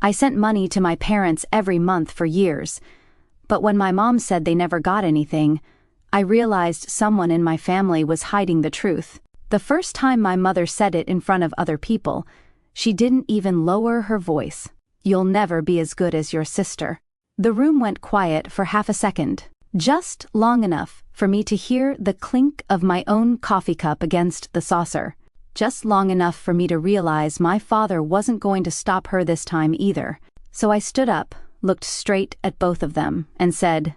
I sent money to my parents every month for years, but when my mom said they never got anything, I realized someone in my family was hiding the truth. The first time my mother said it in front of other people, she didn't even lower her voice. "You'll never be as good as your sister." The room went quiet for half a second, just long enough for me to hear the clink of my own coffee cup against the saucer. Just long enough for me to realize my father wasn't going to stop her this time either. So I stood up, looked straight at both of them, and said,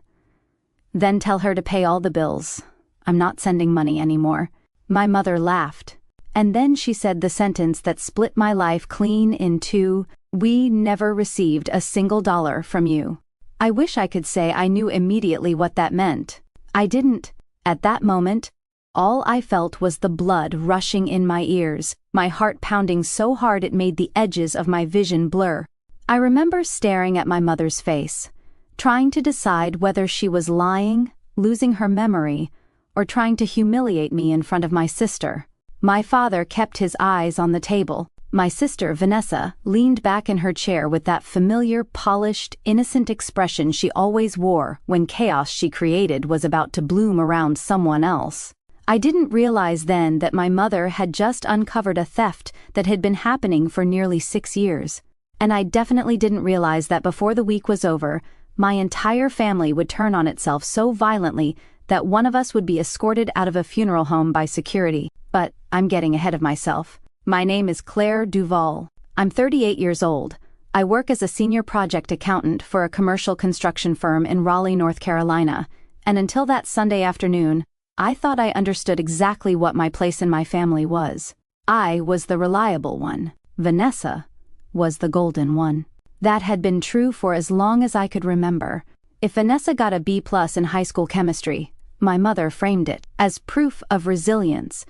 "Then tell her to pay all the bills. I'm not sending money anymore." My mother laughed, and then she said the sentence that split my life clean in two: "We never received a single dollar from you." I wish I could say I knew immediately what that meant. I didn't. At that moment, all I felt was the blood rushing in my ears, my heart pounding so hard it made the edges of my vision blur. I remember staring at my mother's face, trying to decide whether she was lying, losing her memory, or trying to humiliate me in front of my sister. My father kept his eyes on the table. My sister, Vanessa, leaned back in her chair with that familiar, polished, innocent expression she always wore when chaos she created was about to bloom around someone else. I didn't realize then that my mother had just uncovered a theft that had been happening for nearly 6 years. And I definitely didn't realize that before the week was over, my entire family would turn on itself so violently that one of us would be escorted out of a funeral home by security. But I'm getting ahead of myself. My name is Claire Duval. I'm 38 years old. I work as a senior project accountant for a commercial construction firm in Raleigh, North Carolina, and until that Sunday afternoon, I thought I understood exactly what my place in my family was. I was the reliable one. Vanessa was the golden one. That had been true for as long as I could remember. If Vanessa got a B+ in high school chemistry, my mother framed it as proof of resilience,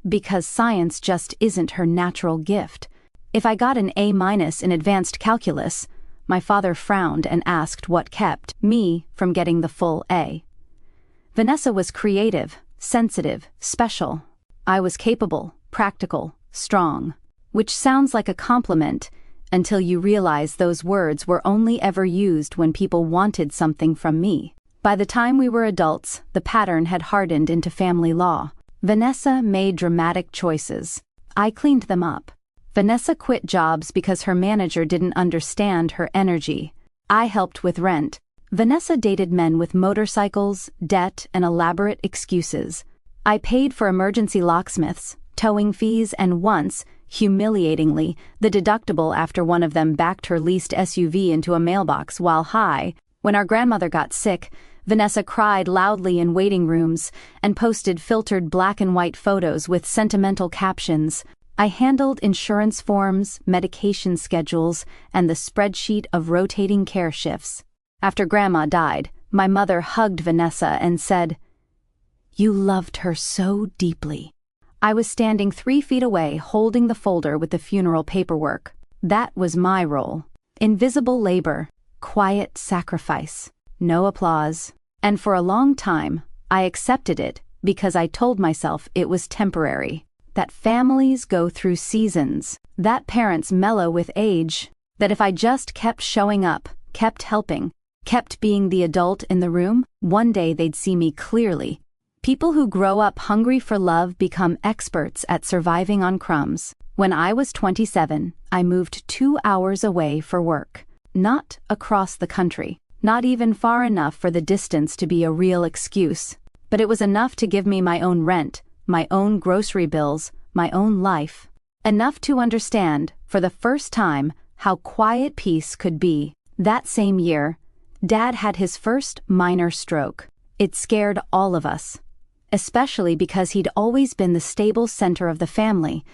because science just isn't her natural gift. If I got an A- in advanced calculus, my father frowned and asked what kept me from getting the full A. Vanessa was creative, sensitive, special. I was capable, practical, strong. Which sounds like a compliment until you realize those words were only ever used when people wanted something from me. By the time we were adults, the pattern had hardened into family law. Vanessa made dramatic choices. I cleaned them up. Vanessa quit jobs because her manager didn't understand her energy. I helped with rent. Vanessa dated men with motorcycles, debt, and elaborate excuses. I paid for emergency locksmiths, towing fees, and once, humiliatingly, the deductible after one of them backed her leased SUV into a mailbox while high. When our grandmother got sick, Vanessa cried loudly in waiting rooms and posted filtered black and white photos with sentimental captions. I handled insurance forms, medication schedules, and the spreadsheet of rotating care shifts. After Grandma died, my mother hugged Vanessa and said, "You loved her so deeply." I was standing 3 feet away holding the folder with the funeral paperwork. That was my role. Invisible labor, quiet sacrifice, no applause. And for a long time, I accepted it because I told myself it was temporary. That families go through seasons, that parents mellow with age, that if I just kept showing up, kept helping, kept being the adult in the room, one day they'd see me clearly. People who grow up hungry for love become experts at surviving on crumbs. When I was 27, I moved 2 hours away for work. Not across the country, not even far enough for the distance to be a real excuse, but it was enough to give me my own rent, my own grocery bills, my own life. Enough to understand, for the first time, how quiet peace could be. That same year, Dad had his first minor stroke. It scared all of us, especially because he'd always been the stable center of the family,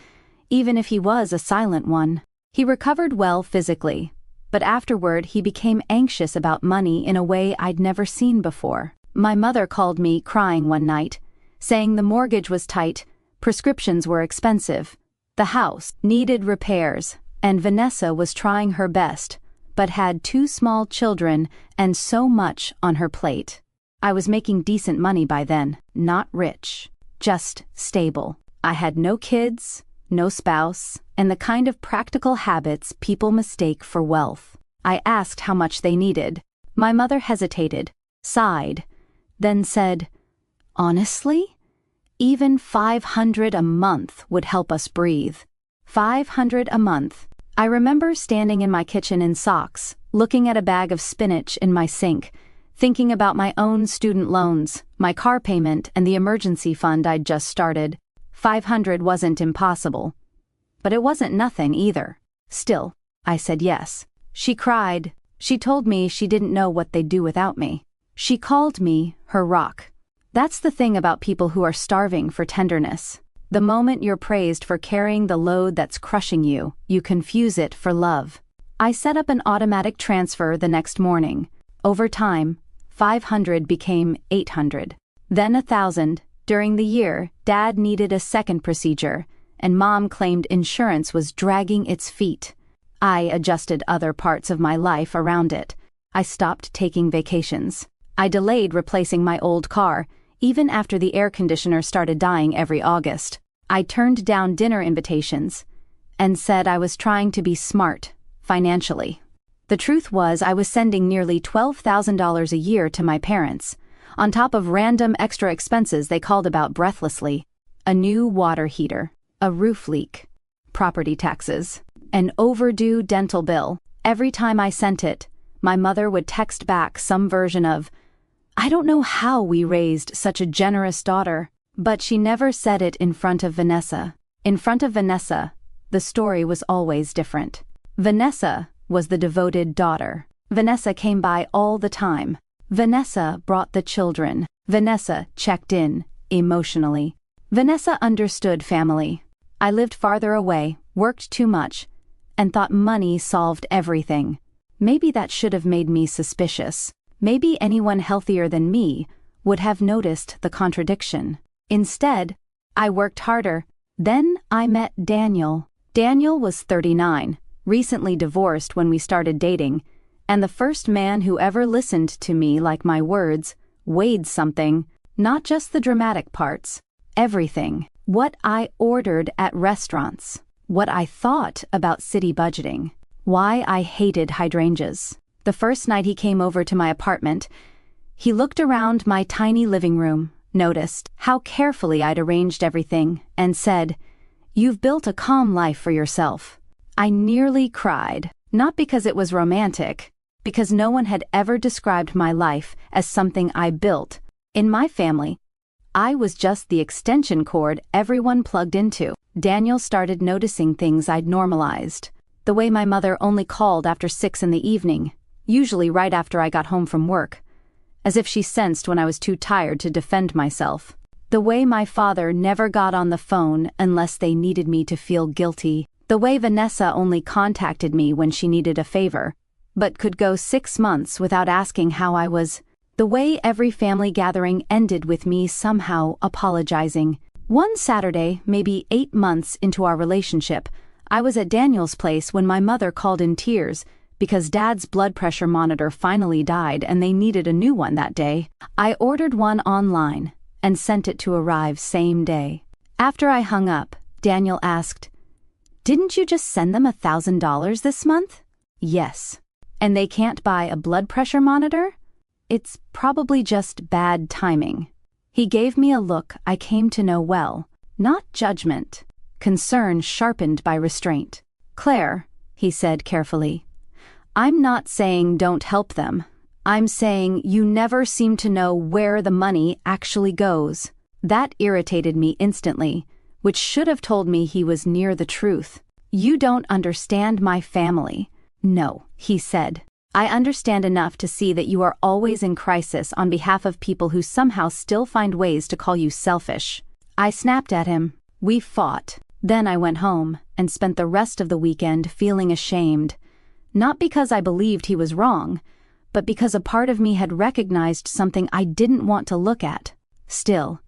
even if he was a silent one. He recovered well physically, but afterward he became anxious about money in a way I'd never seen before. My mother called me crying one night, saying the mortgage was tight, prescriptions were expensive, the house needed repairs, and Vanessa was trying her best, but had 2 small children and so much on her plate. I was making decent money by then, not rich, just stable. I had no kids, no spouse, and the kind of practical habits people mistake for wealth. I asked how much they needed. My mother hesitated, sighed, then said, "Honestly? Even $500 a month would help us breathe." $500 a month. I remember standing in my kitchen in socks, looking at a bag of spinach in my sink, thinking about my own student loans, my car payment, and the emergency fund I'd just started. 500 wasn't impossible. But it wasn't nothing either. Still, I said yes. She cried. She told me she didn't know what they'd do without me. She called me her rock. That's the thing about people who are starving for tenderness. The moment you're praised for carrying the load that's crushing you, you confuse it for love. I set up an automatic transfer the next morning. Over time, 500 became 800. Then 1,000. During the year, Dad needed a second procedure, and Mom claimed insurance was dragging its feet. I adjusted other parts of my life around it. I stopped taking vacations. I delayed replacing my old car, even after the air conditioner started dying every August. I turned down dinner invitations and said I was trying to be smart, financially. The truth was I was sending nearly $12,000 a year to my parents, on top of random extra expenses they called about breathlessly. A new water heater, a roof leak, property taxes, an overdue dental bill. Every time I sent it, my mother would text back some version of, "I don't know how we raised such a generous daughter." But she never said it in front of Vanessa. In front of Vanessa, the story was always different. Vanessa was the devoted daughter. Vanessa came by all the time. Vanessa brought the children. Vanessa checked in, emotionally. Vanessa understood family. I lived farther away, worked too much, and thought money solved everything. Maybe that should have made me suspicious. Maybe anyone healthier than me would have noticed the contradiction. Instead, I worked harder. Then I met Daniel. Daniel was 39, recently divorced when we started dating, and the first man who ever listened to me like my words weighed something, not just the dramatic parts, everything. What I ordered at restaurants, what I thought about city budgeting, why I hated hydrangeas. The first night he came over to my apartment, he looked around my tiny living room, noticed how carefully I'd arranged everything, and said, "You've built a calm life for yourself." I nearly cried, not because it was romantic, because no one had ever described my life as something I built. In my family, I was just the extension cord everyone plugged into. Daniel started noticing things I'd normalized. The way my mother only called after 6 in the evening, usually right after I got home from work, as if she sensed when I was too tired to defend myself. The way my father never got on the phone unless they needed me to feel guilty. The way Vanessa only contacted me when she needed a favor, but could go 6 months without asking how I was. The way every family gathering ended with me somehow apologizing. One Saturday, maybe 8 months into our relationship, I was at Daniel's place when my mother called in tears because Dad's blood pressure monitor finally died and they needed a new one that day. I ordered one online and sent it to arrive same day. After I hung up, Daniel asked, "Didn't you just send them $1,000 this month?" "Yes." "And they can't buy a blood pressure monitor?" "It's probably just bad timing." He gave me a look I came to know well, not judgment, concern sharpened by restraint. "Claire," he said carefully, "I'm not saying don't help them. I'm saying you never seem to know where the money actually goes." That irritated me instantly, which should have told me he was near the truth. "You don't understand my family." "No," he said. "I understand enough to see that you are always in crisis on behalf of people who somehow still find ways to call you selfish." I snapped at him. We fought. Then I went home and spent the rest of the weekend feeling ashamed. Not because I believed he was wrong, but because a part of me had recognized something I didn't want to look at. Still,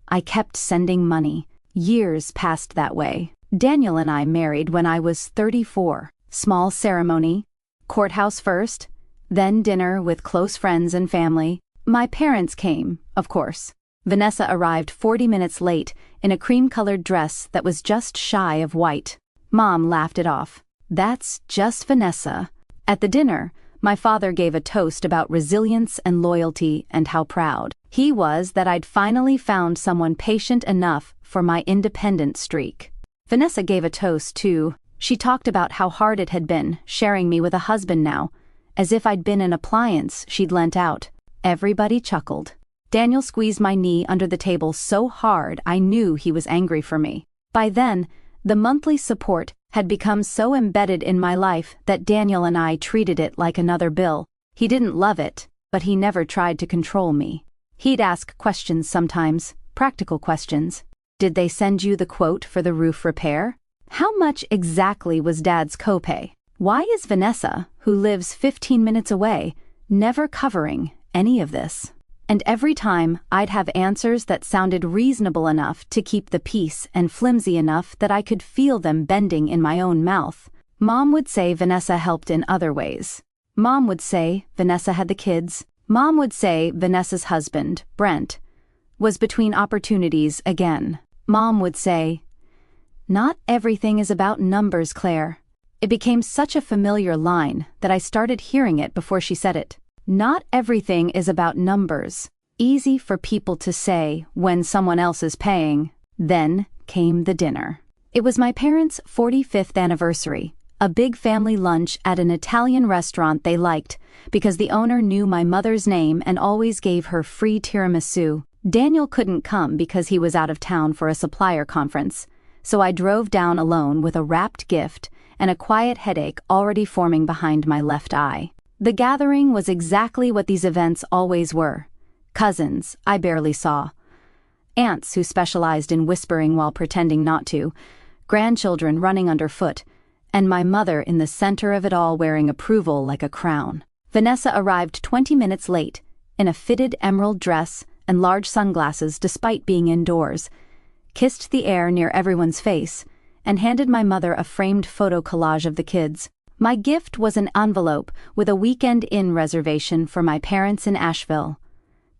I kept sending money. Years passed that way. Daniel and I married when I was 34. Small ceremony, courthouse first, then dinner with close friends and family. My parents came, of course. Vanessa arrived 40 minutes late in a cream-colored dress that was just shy of white. Mom laughed it off. That's just Vanessa. At the dinner, my father gave a toast about resilience and loyalty and how proud he was that I'd finally found someone patient enough for my independent streak. Vanessa gave a toast, too. She talked about how hard it had been, sharing me with a husband now, as if I'd been an appliance she'd lent out. Everybody chuckled. Daniel squeezed my knee under the table so hard I knew he was angry for me. By then, the monthly support had become so embedded in my life that Daniel and I treated it like another bill. He didn't love it, but he never tried to control me. He'd ask questions sometimes, practical questions. Did they send you the quote for the roof repair? How much exactly was Dad's copay? Why is Vanessa, who lives 15 minutes away, never covering any of this? And every time, I'd have answers that sounded reasonable enough to keep the peace and flimsy enough that I could feel them bending in my own mouth. Mom would say Vanessa helped in other ways. Mom would say Vanessa had the kids. Mom would say Vanessa's husband, Brent, was between opportunities again. Mom would say, "Not everything is about numbers, Claire." It became such a familiar line that I started hearing it before she said it. Not everything is about numbers. Easy for people to say when someone else is paying. Then came the dinner. It was my parents' 45th anniversary, a big family lunch at an Italian restaurant they liked because the owner knew my mother's name and always gave her free tiramisu. Daniel couldn't come because he was out of town for a supplier conference, so I drove down alone with a wrapped gift and a quiet headache already forming behind my left eye. The gathering was exactly what these events always were. Cousins I barely saw. Aunts who specialized in whispering while pretending not to. Grandchildren running underfoot. And my mother in the center of it all wearing approval like a crown. Vanessa arrived 20 minutes late, in a fitted emerald dress and large sunglasses despite being indoors, kissed the air near everyone's face, and handed my mother a framed photo collage of the kids. My gift was an envelope with a weekend inn reservation for my parents in Asheville.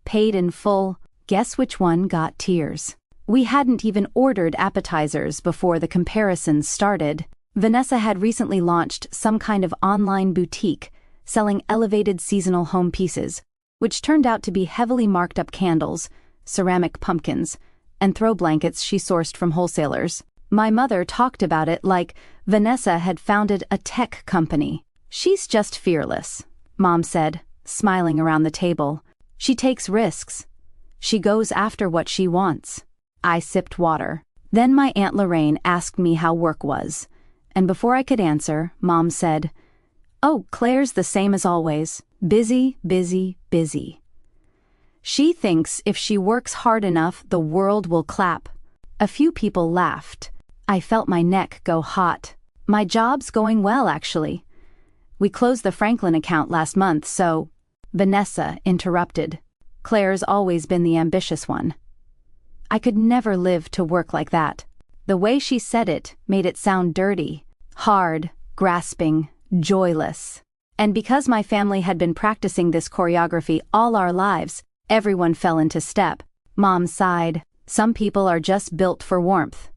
Paid in full. Guess which one got tears? We hadn't even ordered appetizers before the comparisons started. Vanessa had recently launched some kind of online boutique selling elevated seasonal home pieces, which turned out to be heavily marked up candles, ceramic pumpkins, and throw blankets she sourced from wholesalers. My mother talked about it like Vanessa had founded a tech company. She's just fearless, Mom said, smiling around the table. She takes risks. She goes after what she wants. I sipped water. Then my Aunt Lorraine asked me how work was. And before I could answer, Mom said, "Oh, Claire's the same as always. Busy, busy, busy. She thinks if she works hard enough, the world will clap." A few people laughed. I felt my neck go hot. My job's going well, actually. We closed the Franklin account last month, so... Vanessa interrupted. Claire's always been the ambitious one. I could never live to work like that. The way she said it made it sound dirty, hard, grasping, joyless. And because my family had been practicing this choreography all our lives, everyone fell into step. Mom sighed. Some people are just built for warmth.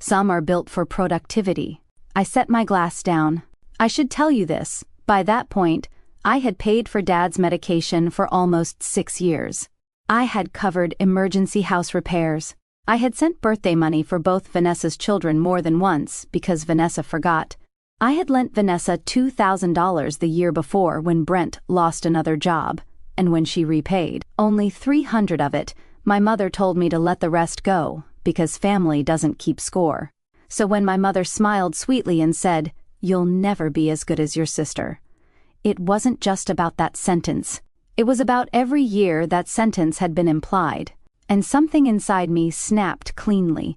Some are built for productivity. I set my glass down. I should tell you this. By that point, I had paid for Dad's medication for almost 6 years. I had covered emergency house repairs. I had sent birthday money for both Vanessa's children more than once because Vanessa forgot. I had lent Vanessa $2,000 the year before when Brent lost another job, and when she repaid only $300 of it, my mother told me to let the rest go because family doesn't keep score. So when my mother smiled sweetly and said, "You'll never be as good as your sister," it wasn't just about that sentence. It was about every year that sentence had been implied, and something inside me snapped cleanly,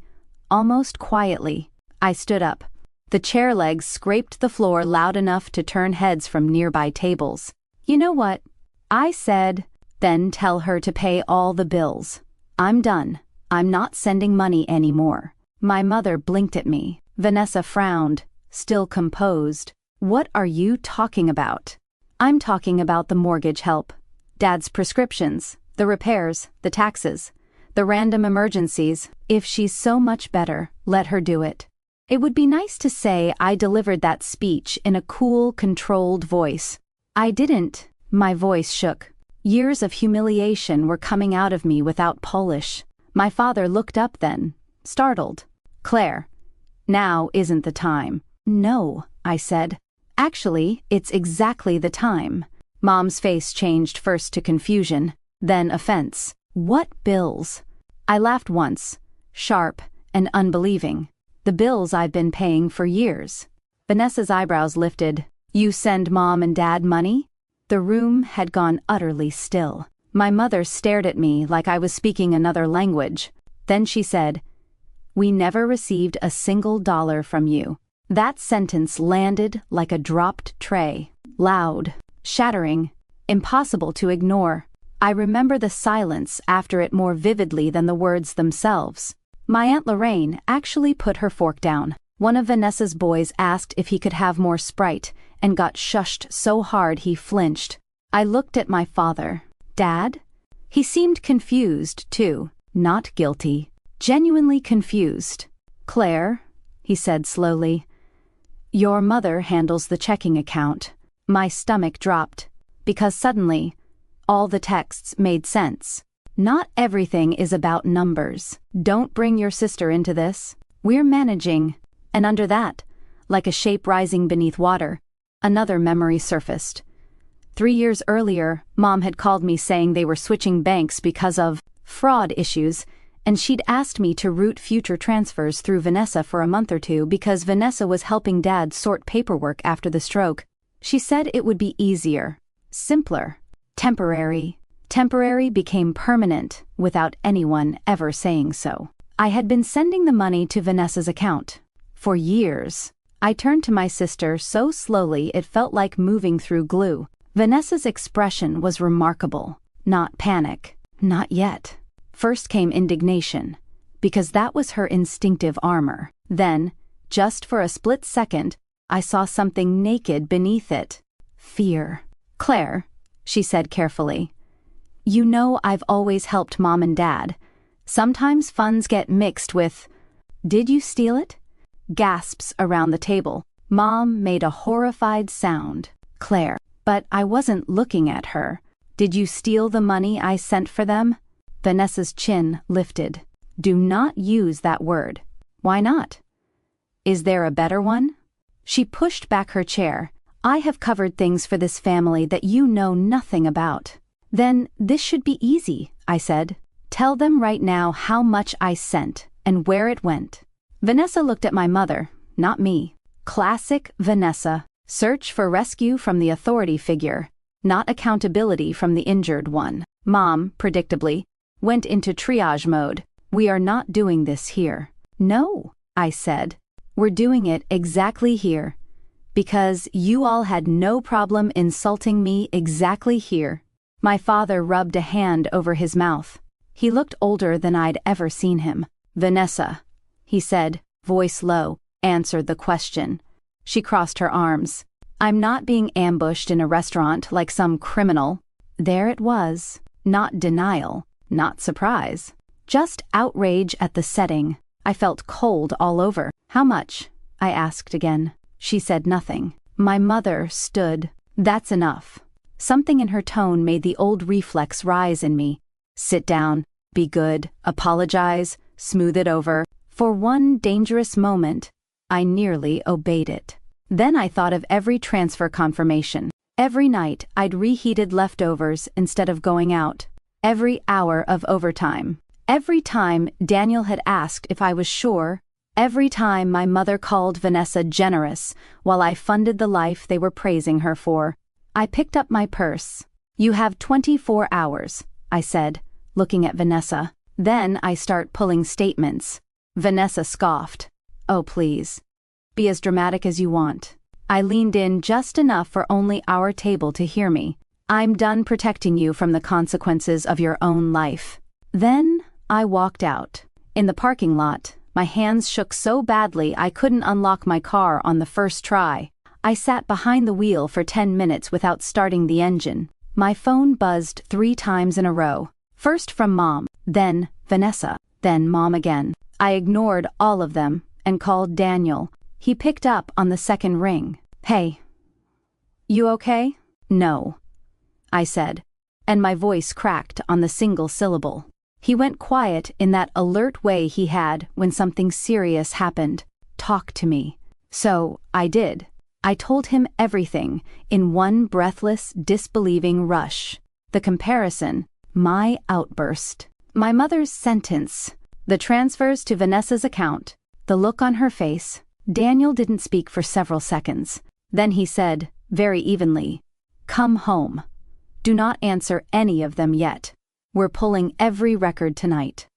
almost quietly. I stood up. The chair legs scraped the floor loud enough to turn heads from nearby tables. "You know what?" I said. "Then tell her to pay all the bills. I'm done. I'm not sending money anymore." My mother blinked at me. Vanessa frowned, still composed. "What are you talking about?" "I'm talking about the mortgage help. Dad's prescriptions, the repairs, the taxes, The random emergencies, if she's so much better, let her do it. It would be nice to say I delivered that speech in a cool, controlled voice. I didn't. My voice shook. Years of humiliation were coming out of me without polish. My father looked up then, startled. "Claire, now isn't the time." "No," I said. "Actually, it's exactly the time." Mom's face changed first to confusion, then offense. "What bills?" I laughed once, sharp and unbelieving. "The bills I've been paying for years." Vanessa's eyebrows lifted. "You send Mom and Dad money?" The room had gone utterly still. My mother stared at me like I was speaking another language. Then she said, "We never received a single dollar from you." That sentence landed like a dropped tray. Loud, shattering, impossible to ignore. I remember the silence after it more vividly than the words themselves. My Aunt Lorraine actually put her fork down. One of Vanessa's boys asked if he could have more Sprite and got shushed so hard he flinched. I looked at my father. "Dad?" He seemed confused, too, not guilty. Genuinely confused. "Claire," he said slowly, "your mother handles the checking account." My stomach dropped, because suddenly, all the texts made sense. Not everything is about numbers. Don't bring your sister into this. We're managing. And under that, like a shape rising beneath water, another memory surfaced. 3 years earlier, Mom had called me saying they were switching banks because of fraud issues, and she'd asked me to route future transfers through Vanessa for a month or two because Vanessa was helping Dad sort paperwork after the stroke. She said it would be easier, simpler, temporary. Temporary became permanent without anyone ever saying so. I had been sending the money to Vanessa's account for years. I turned to my sister so slowly it felt like moving through glue. Vanessa's expression was remarkable. Not panic. Not yet. First came indignation, because that was her instinctive armor. Then, just for a split second, I saw something naked beneath it. Fear. "Claire," she said carefully, "you know I've always helped Mom and Dad. Sometimes funds get mixed with... Did you steal it?" Gasps around the table. Mom made a horrified sound. "Claire." But I wasn't looking at her. "Did you steal the money I sent for them?" Vanessa's chin lifted. "Do not use that word." "Why not? Is there a better one?" She pushed back her chair. "I have covered things for this family that you know nothing about." "Then this should be easy," I said. "Tell them right now how much I sent and where it went." Vanessa looked at my mother, not me. Classic Vanessa. Search for rescue from the authority figure, not accountability from the injured one. Mom, predictably, went into triage mode. "We are not doing this here." "No," I said. "We're doing it exactly here. Because you all had no problem insulting me exactly here." My father rubbed a hand over his mouth. He looked older than I'd ever seen him. "Vanessa," he said, voice low, answered the question. She crossed her arms. "I'm not being ambushed in a restaurant like some criminal." There it was. Not denial, not surprise. Just outrage at the setting. I felt cold all over. "How much?" I asked again. She said nothing. My mother stood. "That's enough." Something in her tone made the old reflex rise in me. Sit down, be good, apologize, smooth it over. For one dangerous moment, I nearly obeyed it. Then I thought of every transfer confirmation. Every night I'd reheated leftovers instead of going out. Every hour of overtime. Every time Daniel had asked if I was sure. Every time my mother called Vanessa generous while I funded the life they were praising her for. I picked up my purse. "You have 24 hours, I said, looking at Vanessa. Then I start pulling statements. Vanessa scoffed. "Oh, please. Be as dramatic as you want." I leaned in just enough for only our table to hear me. "I'm done protecting you from the consequences of your own life." Then I walked out. In the parking lot, my hands shook so badly I couldn't unlock my car on the first try. I sat behind the wheel for 10 minutes without starting the engine. My phone buzzed 3 times in a row. First from Mom, then Vanessa, then Mom again. I ignored all of them and called Daniel. He picked up on the second ring. "Hey, you okay?" "No," I said, and my voice cracked on the single syllable. He went quiet in that alert way he had when something serious happened. "Talk to me." So I did. I told him everything in one breathless, disbelieving rush. The comparison, my outburst, my mother's sentence, the transfers to Vanessa's account, the look on her face. Daniel didn't speak for several seconds. Then he said, very evenly, "Come home. Do not answer any of them yet. We're pulling every record tonight."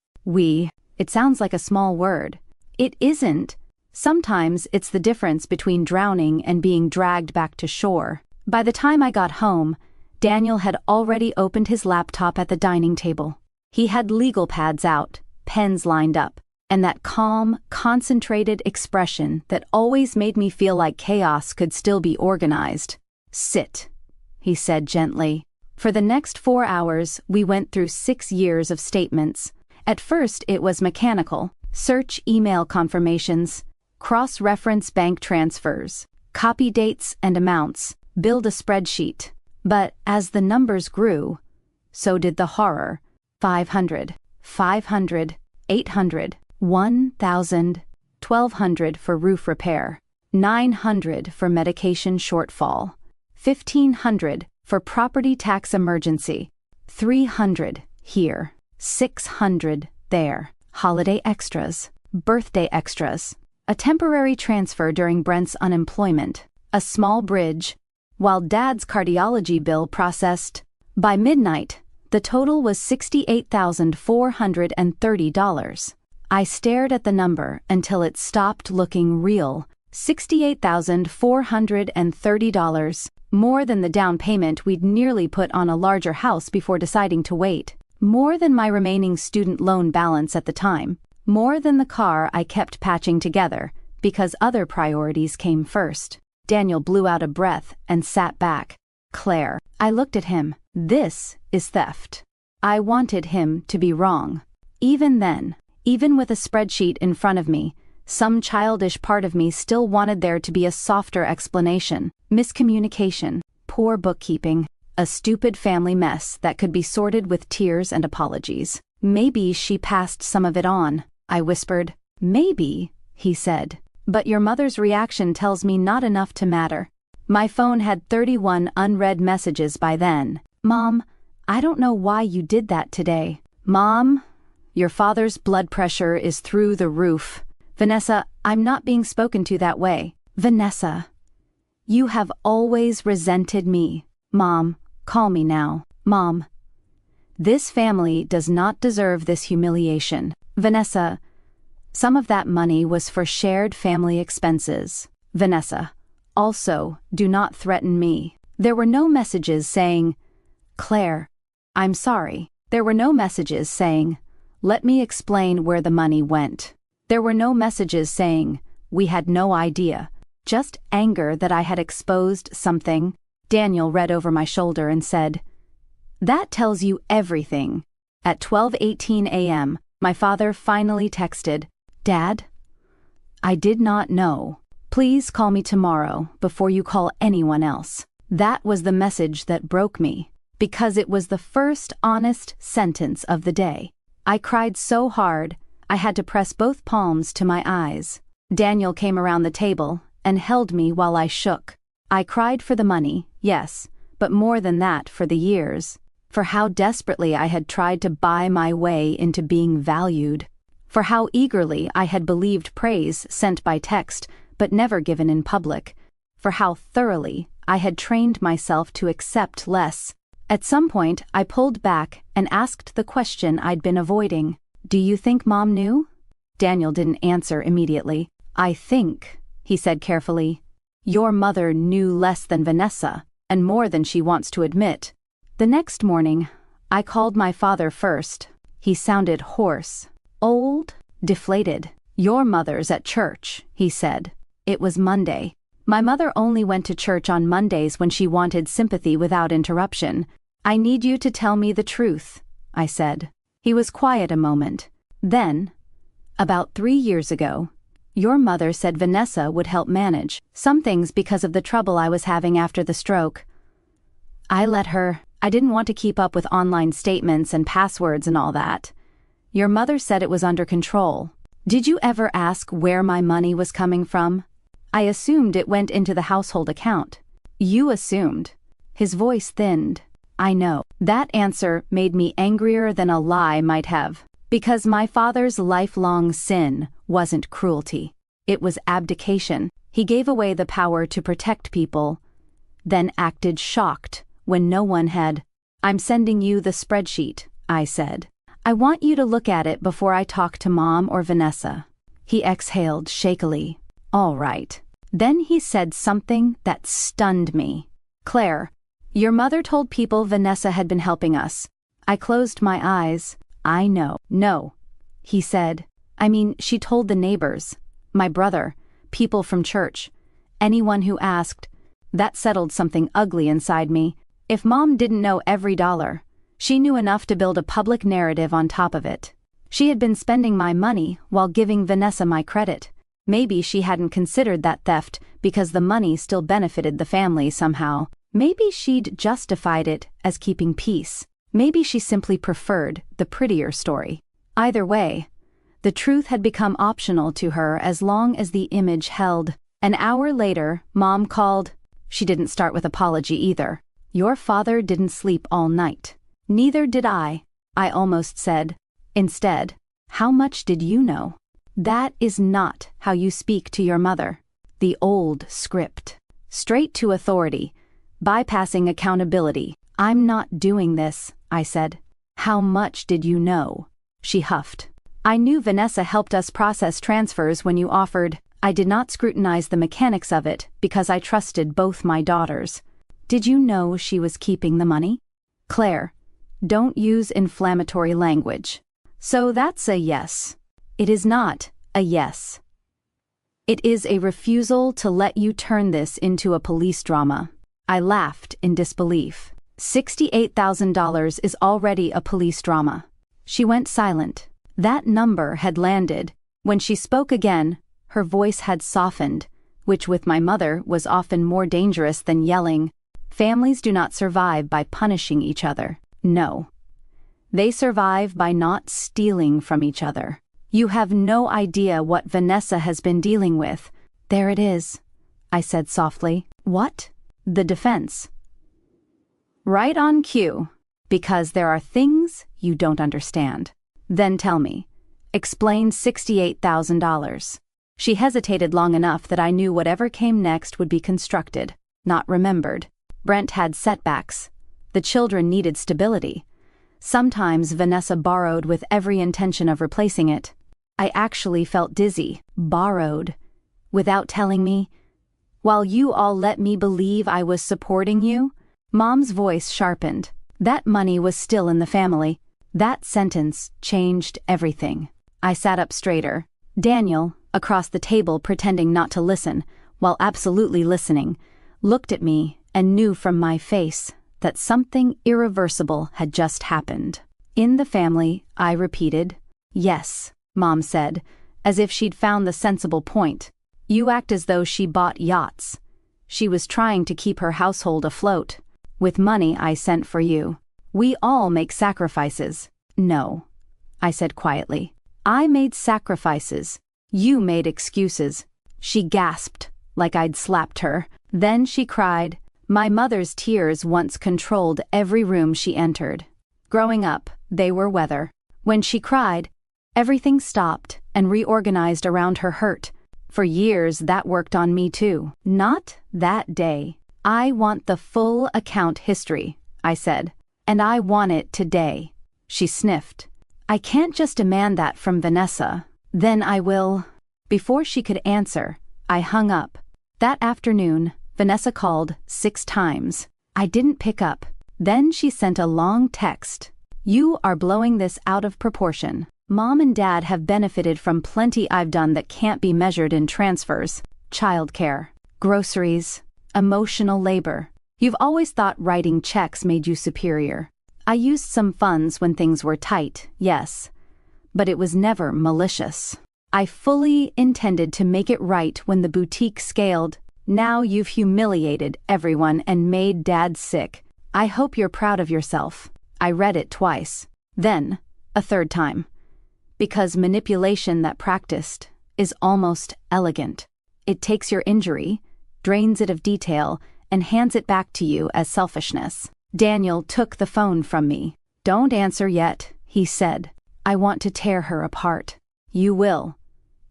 It sounds like a small word. It isn't. Sometimes it's the difference between drowning and being dragged back to shore. By the time I got home, Daniel had already opened his laptop at the dining table. He had legal pads out, pens lined up, and that calm, concentrated expression that always made me feel like chaos could still be organized. "Sit," he said gently. For the next 4 hours, we went through 6 years of statements. At first, it was mechanical. Search email confirmations, cross-reference bank transfers, copy dates and amounts, build a spreadsheet. But as the numbers grew, so did the horror. 500, 800, 1,000, 1,200 for roof repair, 900 for medication shortfall, 1,500 for property tax emergency, 300 here, 600 there, holiday extras, birthday extras, a temporary transfer during Brent's unemployment, a small bridge, while Dad's cardiology bill processed. By midnight, the total was $68,430. I stared at the number until it stopped looking real. $68,430, more than the down payment we'd nearly put on a larger house before deciding to wait, more than my remaining student loan balance at the time, more than the car I kept patching together, because other priorities came first. Daniel blew out a breath and sat back. "Claire," I looked at him, "this is theft." I wanted him to be wrong. Even then, even with a spreadsheet in front of me, some childish part of me still wanted there to be a softer explanation. Miscommunication, poor bookkeeping, a stupid family mess that could be sorted with tears and apologies. "Maybe she passed some of it on," I whispered. "Maybe," he said. "But your mother's reaction tells me not enough to matter." My phone had 31 unread messages by then. "Mom, I don't know why you did that today." "Mom, your father's blood pressure is through the roof." "Vanessa, I'm not being spoken to that way." "Vanessa, you have always resented me." "Mom, call me now." "Mom, this family does not deserve this humiliation." "Vanessa, some of that money was for shared family expenses." "Vanessa, also, do not threaten me." There were no messages saying, "Claire, I'm sorry." There were no messages saying, "Let me explain where the money went." There were no messages saying, "We had no idea." Just anger that I had exposed something. Daniel read over my shoulder and said, "That tells you everything." At 12:18 a.m., my father finally texted, "Dad, I did not know. Please call me tomorrow before you call anyone else." That was the message that broke me, because it was the first honest sentence of the day. I cried so hard, I had to press both palms to my eyes. Daniel came around the table and held me while I shook. I cried for the money, yes, but more than that for the years, for how desperately I had tried to buy my way into being valued, for how eagerly I had believed praise sent by text but never given in public, for how thoroughly I had trained myself to accept less. At some point, I pulled back and asked the question I'd been avoiding. "Do you think Mom knew?" Daniel didn't answer immediately. "I think," he said carefully, "your mother knew less than Vanessa, and more than she wants to admit." The next morning, I called my father first. He sounded hoarse, old, deflated. "Your mother's at church," he said. It was Monday. My mother only went to church on Mondays when she wanted sympathy without interruption. "I need you to tell me the truth," I said. He was quiet a moment. Then, about 3 years ago, your mother said Vanessa would help manage some things because of the trouble I was having after the stroke. I let her. I didn't want to keep up with online statements and passwords and all that. Your mother said it was under control. Did you ever ask where my money was coming from? I assumed it went into the household account. You assumed. His voice thinned. I know. That answer made me angrier than a lie might have. Because my father's lifelong sin wasn't cruelty. It was abdication. He gave away the power to protect people, then acted shocked when no one had. I'm sending you the spreadsheet, I said. I want you to look at it before I talk to Mom or Vanessa. He exhaled shakily. All right. Then he said something that stunned me. Claire, your mother told people Vanessa had been helping us. I closed my eyes. I know. No, he said. I mean, she told the neighbors, my brother, people from church, anyone who asked. That settled something ugly inside me. If Mom didn't know every dollar, she knew enough to build a public narrative on top of it. She had been spending my money while giving Vanessa my credit. Maybe she hadn't considered that theft because the money still benefited the family somehow. Maybe she'd justified it as keeping peace. Maybe she simply preferred the prettier story. Either way, the truth had become optional to her as long as the image held. An hour later, Mom called. She didn't start with apology either. Your father didn't sleep all night. Neither did I almost said. Instead, how much did you know? That is not how you speak to your mother. The old script. Straight to authority, bypassing accountability. I'm not doing this, I said. How much did you know? She huffed. I knew Vanessa helped us process transfers when you offered. I did not scrutinize the mechanics of it because I trusted both my daughters. Did you know she was keeping the money? Claire, don't use inflammatory language. So that's a yes. It is not a yes. It is a refusal to let you turn this into a police drama. I laughed in disbelief. $68,000 is already a police drama. She went silent. That number had landed. When she spoke again, her voice had softened, which with my mother was often more dangerous than yelling. Families do not survive by punishing each other. No. They survive by not stealing from each other. You have no idea what Vanessa has been dealing with. There it is, I said softly. What? The defense. Right on cue. Because there are things you don't understand. Then tell me. Explain $68,000. She hesitated long enough that I knew whatever came next would be constructed, not remembered. Brent had setbacks. The children needed stability. Sometimes Vanessa borrowed with every intention of replacing it. I actually felt dizzy. Borrowed. Without telling me. While you all let me believe I was supporting you. Mom's voice sharpened. That money was still in the family. That sentence changed everything. I sat up straighter. Daniel, across the table pretending not to listen, while absolutely listening, looked at me and knew from my face that something irreversible had just happened. In the family, I repeated. Yes, Mom said, as if she'd found the sensible point. You act as though she bought yachts. She was trying to keep her household afloat. With money I sent for you. We all make sacrifices. No, I said quietly. I made sacrifices. You made excuses. She gasped, like I'd slapped her. Then she cried. My mother's tears once controlled every room she entered. Growing up, they were weather. When she cried, everything stopped and reorganized around her hurt. For years that worked on me too. Not that day. I want the full account history, I said. And I want it today. She sniffed. I can't just demand that from Vanessa. Then I will. Before she could answer, I hung up. That afternoon, Vanessa called 6 times. I didn't pick up. Then she sent a long text. You are blowing this out of proportion. Mom and Dad have benefited from plenty I've done that can't be measured in transfers. Childcare, groceries, emotional labor. You've always thought writing checks made you superior. I used some funds when things were tight, yes, but it was never malicious. I fully intended to make it right when the boutique scaled. Now you've humiliated everyone and made Dad sick. I hope you're proud of yourself. I read it twice. Then, a third time. Because manipulation that practiced is almost elegant. It takes your injury, drains it of detail, and hands it back to you as selfishness. Daniel took the phone from me. "Don't answer yet," he said. "I want to tear her apart." "You will.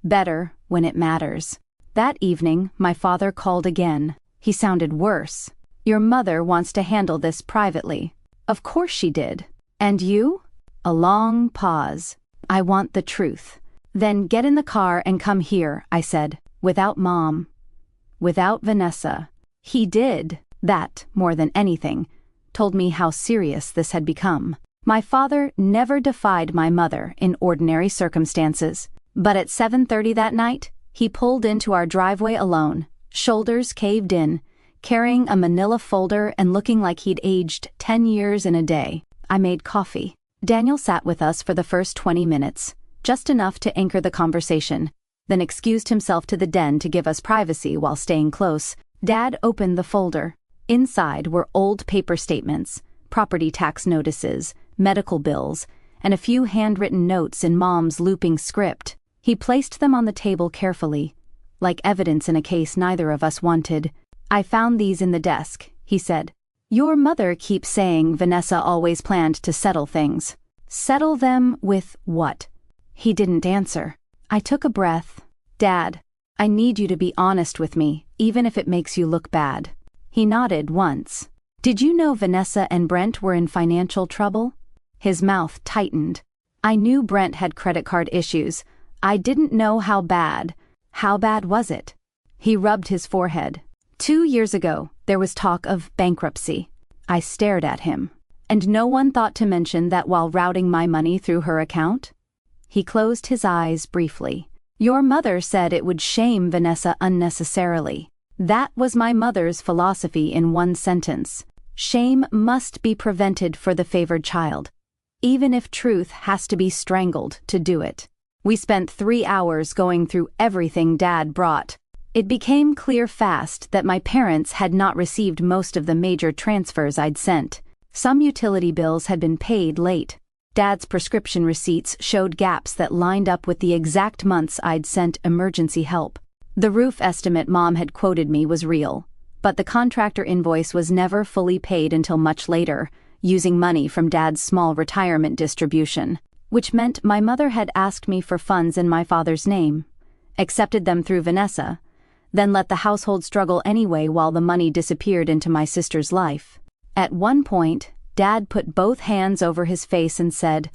Better when it matters." That evening, my father called again. He sounded worse. "Your mother wants to handle this privately." "Of course she did. And you?" A long pause. "I want the truth." "Then get in the car and come here," I said. "Without Mom. Without Vanessa." He did that more than anything, told me how serious this had become. My father never defied my mother in ordinary circumstances, but at 7:30 that night, he pulled into our driveway alone, shoulders caved in, carrying a manila folder and looking like he'd aged 10 years in a day. I made coffee. Daniel sat with us for the first 20 minutes, just enough to anchor the conversation, then excused himself to the den to give us privacy while staying close. Dad opened the folder. Inside were old paper statements, property tax notices, medical bills, and a few handwritten notes in Mom's looping script. He placed them on the table carefully, like evidence in a case neither of us wanted. "I found these in the desk," he said. "Your mother keeps saying Vanessa always planned to settle things. Settle them with what?" He didn't answer. I took a breath. "Dad, I need you to be honest with me, even if it makes you look bad." He nodded once. "Did you know Vanessa and Brent were in financial trouble?" His mouth tightened. I knew Brent had credit card issues. I didn't know how bad. How bad was it? He rubbed his forehead. 2 years ago, there was talk of bankruptcy. I stared at him. And no one thought to mention that while routing my money through her account? He closed his eyes briefly. "Your mother said it would shame Vanessa unnecessarily." That was my mother's philosophy in one sentence. Shame must be prevented for the favored child, even if truth has to be strangled to do it. We spent 3 hours going through everything Dad brought. It became clear fast that my parents had not received most of the major transfers I'd sent. Some utility bills had been paid late. Dad's prescription receipts showed gaps that lined up with the exact months I'd sent emergency help. The roof estimate Mom had quoted me was real, but the contractor invoice was never fully paid until much later, using money from Dad's small retirement distribution, which meant my mother had asked me for funds in my father's name, accepted them through Vanessa, then let the household struggle anyway while the money disappeared into my sister's life. At one point, Dad put both hands over his face and said,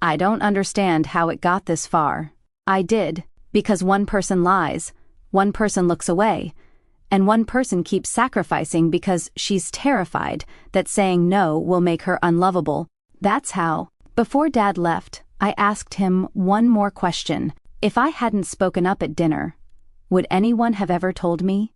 "I don't understand how it got this far." I did, because one person lies, one person looks away, and one person keeps sacrificing because she's terrified that saying no will make her unlovable. That's how. Before Dad left, I asked him one more question. If I hadn't spoken up at dinner, would anyone have ever told me?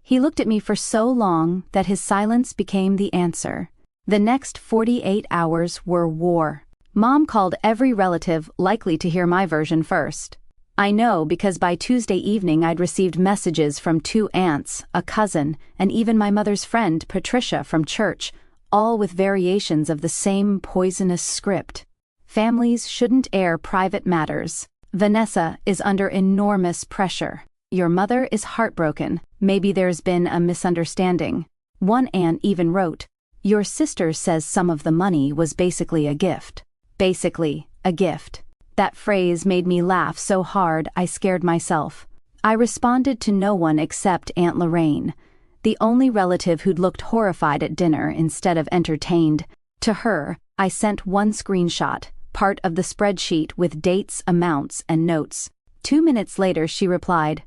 He looked at me for so long that his silence became the answer. The next 48 hours were war. Mom called every relative likely to hear my version first. I know because by Tuesday evening I'd received messages from 2 aunts, a cousin, and even my mother's friend Patricia from church, all with variations of the same poisonous script. Families shouldn't air private matters. Vanessa is under enormous pressure. Your mother is heartbroken. Maybe there's been a misunderstanding. One aunt even wrote, "Your sister says some of the money was basically a gift." Basically, a gift. That phrase made me laugh so hard I scared myself. I responded to no one except Aunt Lorraine, the only relative who'd looked horrified at dinner instead of entertained. To her, I sent one screenshot, part of the spreadsheet with dates, amounts, and notes. 2 minutes later she replied,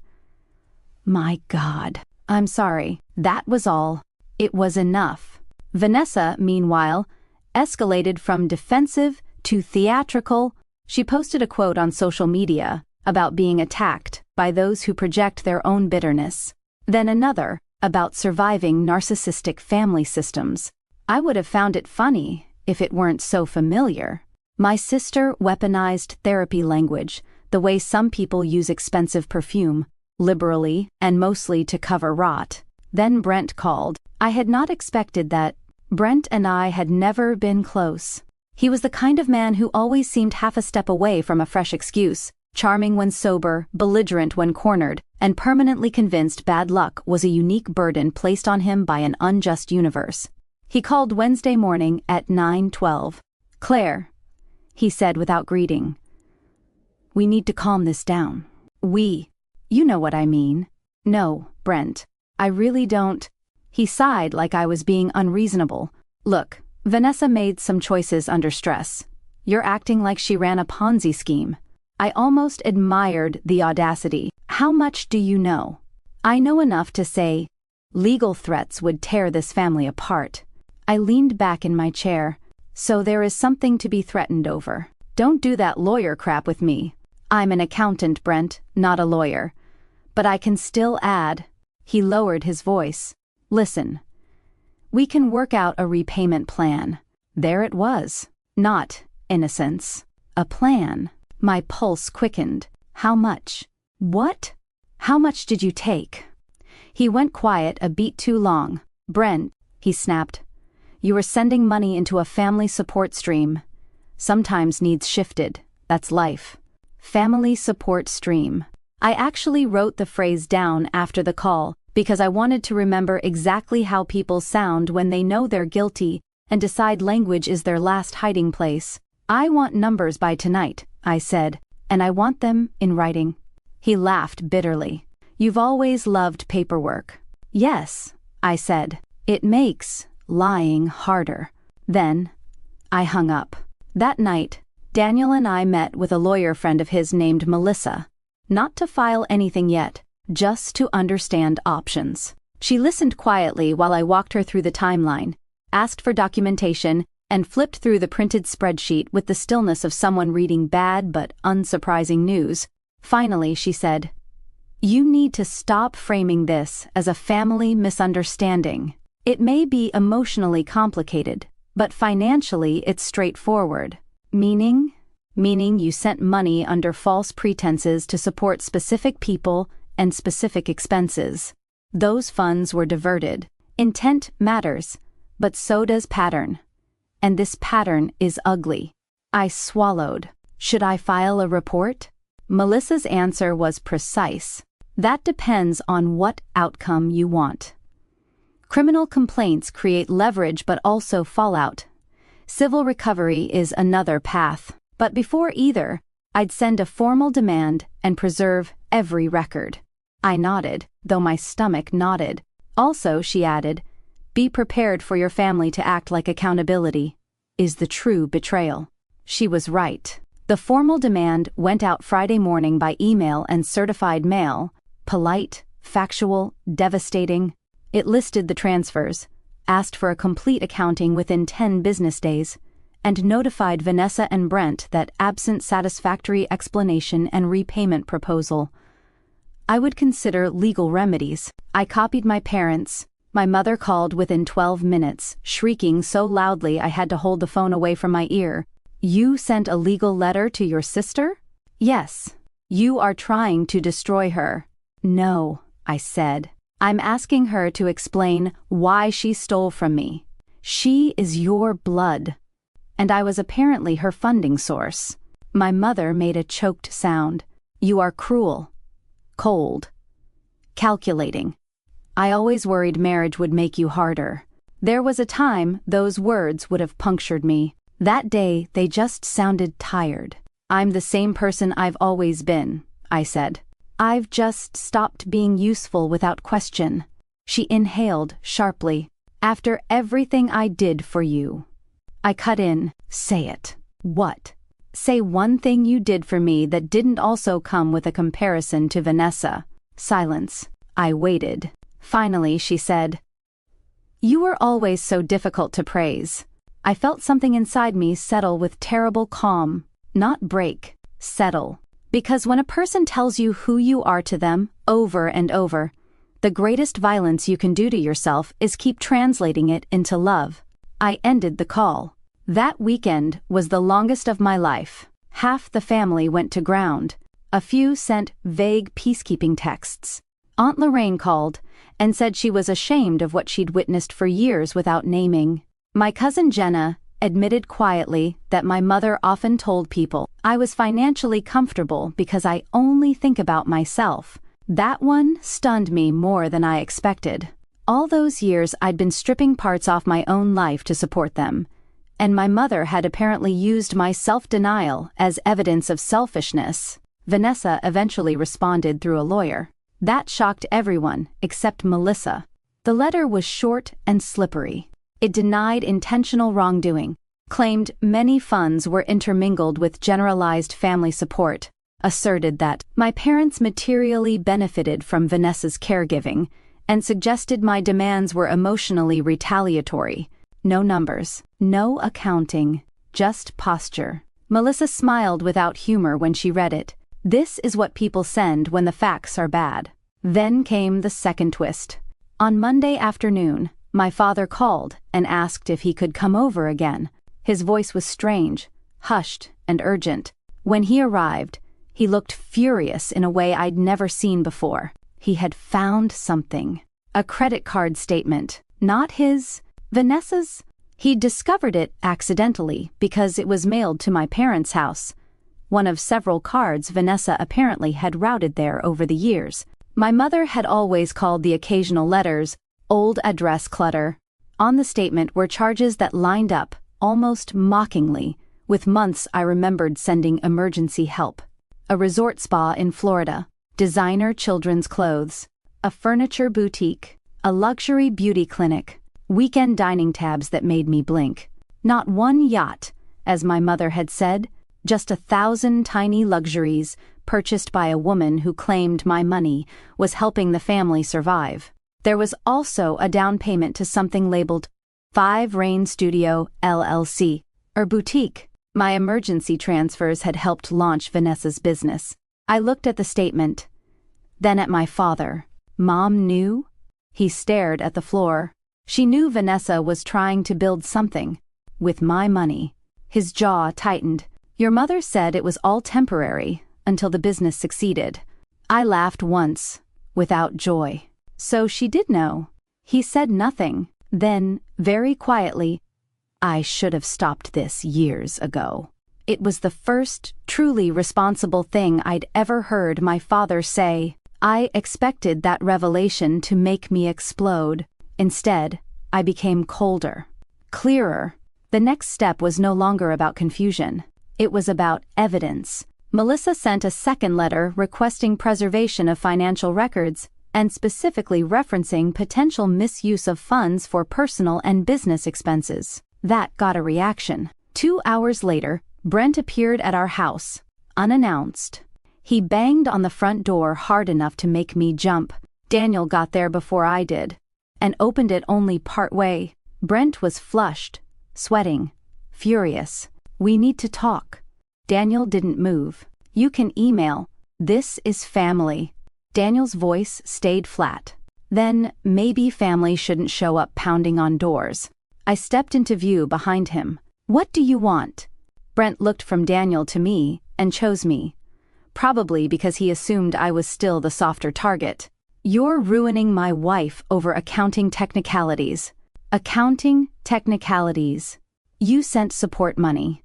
"My God, I'm sorry, that was all. It was enough." Vanessa, meanwhile, escalated from defensive to theatrical. She posted a quote on social media about being attacked by those who project their own bitterness, then another about surviving narcissistic family systems. I would have found it funny if it weren't so familiar. My sister weaponized therapy language, the way some people use expensive perfume, liberally and mostly to cover rot. Then Brent called. I had not expected that. Brent and I had never been close. He was the kind of man who always seemed half a step away from a fresh excuse, charming when sober, belligerent when cornered, and permanently convinced bad luck was a unique burden placed on him by an unjust universe. He called Wednesday morning at 9:12. "Claire," he said without greeting, "we need to calm this down." You know what I mean. "No, Brent, I really don't." He sighed like I was being unreasonable. "Look, Vanessa made some choices under stress. You're acting like she ran a Ponzi scheme." I almost admired the audacity. "How much do you know?" "I know enough to say legal threats would tear this family apart." I leaned back in my chair. "So there is something to be threatened over. Don't do that lawyer crap with me. I'm an accountant, Brent, not a lawyer. But I can still add." He lowered his voice. "Listen. We can work out a repayment plan." There it was. Not innocence. A plan. My pulse quickened. "How much?" "What? How much did you take?" He went quiet a beat too long. "Brent," he snapped, "you are sending money into a family support stream. Sometimes needs shifted. That's life." Family support stream. I actually wrote the phrase down after the call, because I wanted to remember exactly how people sound when they know they're guilty and decide language is their last hiding place. "I want numbers by tonight," I said, "and I want them in writing." He laughed bitterly. "You've always loved paperwork." "Yes," I said. "It makes lying harder." Then I hung up. That night, Daniel and I met with a lawyer friend of his named Melissa. Not to file anything yet, just to understand options. She listened quietly while I walked her through the timeline, asked for documentation, and flipped through the printed spreadsheet with the stillness of someone reading bad but unsurprising news. Finally, she said, "You need to stop framing this as a family misunderstanding. It may be emotionally complicated, but financially it's straightforward." Meaning you sent money under false pretenses to support specific people and specific expenses. Those funds were diverted. Intent matters, but so does pattern. And this pattern is ugly. I swallowed. Should I file a report? Melissa's answer was precise. That depends on what outcome you want. Criminal complaints create leverage but also fallout. Civil recovery is another path. But before either, I'd send a formal demand and preserve every record. I nodded, though my stomach nodded. Also, she added, "Be prepared for your family to act like accountability is the true betrayal." She was right. The formal demand went out Friday morning by email and certified mail, polite, factual, devastating. It listed the transfers, asked for a complete accounting within 10 business days, and notified Vanessa and Brent that absent satisfactory explanation and repayment proposal, I would consider legal remedies. I copied my parents. My mother called within 12 minutes, shrieking so loudly I had to hold the phone away from my ear. "You sent a legal letter to your sister?" "Yes. You are trying to destroy her." "No," I said. "I'm asking her to explain why she stole from me. She is your blood. And I was apparently her funding source." My mother made a choked sound. "You are cruel, cold, calculating. I always worried marriage would make you harder." There was a time those words would have punctured me. That day they just sounded tired. "I'm the same person I've always been," I said. "I've just stopped being useful without question." She inhaled sharply. "After everything I did for you." I cut in. "Say it." "What?" "Say one thing you did for me that didn't also come with a comparison to Vanessa." Silence. I waited. Finally, she said, "You were always so difficult to praise." I felt something inside me settle with terrible calm. Not break. Settle. Because when a person tells you who you are to them, over and over, the greatest violence you can do to yourself is keep translating it into love. I ended the call. That weekend was the longest of my life. Half the family went to ground. A few sent vague peacekeeping texts. Aunt Lorraine called and said she was ashamed of what she'd witnessed for years without naming. My cousin Jenna admitted quietly that my mother often told people I was financially comfortable because I only think about myself. That one stunned me more than I expected. All those years I'd been stripping parts off my own life to support them, and my mother had apparently used my self-denial as evidence of selfishness. Vanessa eventually responded through a lawyer. That shocked everyone except Melissa. The letter was short and slippery. It denied intentional wrongdoing, claimed many funds were intermingled with generalized family support, asserted that my parents materially benefited from Vanessa's caregiving, and suggested my demands were emotionally retaliatory. No numbers, no accounting, just posture. Melissa smiled without humor when she read it. This is what people send when the facts are bad. Then came the second twist. On Monday afternoon, my father called and asked if he could come over again. His voice was strange, hushed, and urgent. When he arrived, he looked furious in a way I'd never seen before. He had found something. A credit card statement. Not his, Vanessa's. He'd discovered it accidentally because it was mailed to my parents' house. One of several cards Vanessa apparently had routed there over the years. My mother had always called the occasional letters old address clutter. On the statement were charges that lined up, almost mockingly, with months I remembered sending emergency help. A resort spa in Florida, designer children's clothes, a furniture boutique, a luxury beauty clinic, weekend dining tabs that made me blink. Not one yacht, as my mother had said, just 1,000 tiny luxuries purchased by a woman who claimed my money was helping the family survive. There was also a down payment to something labeled 5 Rain Studio LLC, or boutique. My emergency transfers had helped launch Vanessa's business. I looked at the statement, then at my father. Mom knew? He stared at the floor. She knew Vanessa was trying to build something. With my money. His jaw tightened. Your mother said it was all temporary, until the business succeeded. I laughed once, without joy. So she did know. He said nothing. Then, very quietly, I should have stopped this years ago. It was the first truly responsible thing I'd ever heard my father say. I expected that revelation to make me explode. Instead, I became colder, clearer. The next step was no longer about confusion. It was about evidence. Melissa sent a second letter requesting preservation of financial records and specifically referencing potential misuse of funds for personal and business expenses. That got a reaction. 2 hours later, Brent appeared at our house, unannounced. He banged on the front door hard enough to make me jump. Daniel got there before I did, and opened it only part way. Brent was flushed, sweating, furious. We need to talk. Daniel didn't move. You can email. This is family. Daniel's voice stayed flat. Then, maybe family shouldn't show up pounding on doors. I stepped into view behind him. What do you want? Brent looked from Daniel to me and chose me. Probably because he assumed I was still the softer target. You're ruining my wife over accounting technicalities. Accounting technicalities. You sent support money.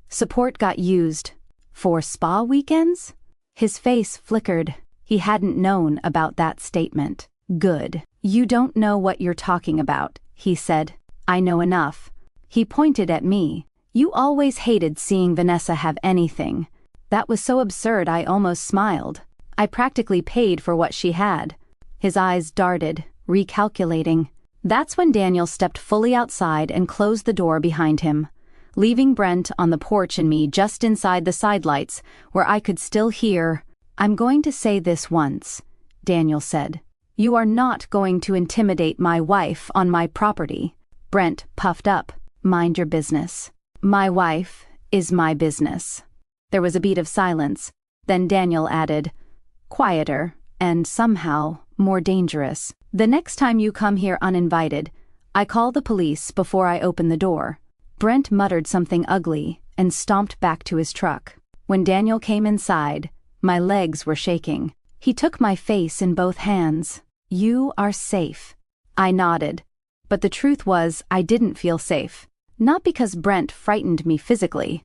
Support got used. For spa weekends? His face flickered. He hadn't known about that statement. Good. You don't know what you're talking about, he said. I know enough. He pointed at me. You always hated seeing Vanessa have anything. That was so absurd I almost smiled. I practically paid for what she had. His eyes darted, recalculating. That's when Daniel stepped fully outside and closed the door behind him, leaving Brent on the porch and me just inside the sidelights, where I could still hear. I'm going to say this once, Daniel said. You are not going to intimidate my wife on my property. Brent puffed up. Mind your business. My wife is my business. There was a beat of silence. Then Daniel added, quieter and somehow more dangerous. The next time you come here uninvited, I call the police before I open the door. Brent muttered something ugly and stomped back to his truck. When Daniel came inside, my legs were shaking. He took my face in both hands. "You are safe." I nodded. But the truth was, I didn't feel safe. Not because Brent frightened me physically,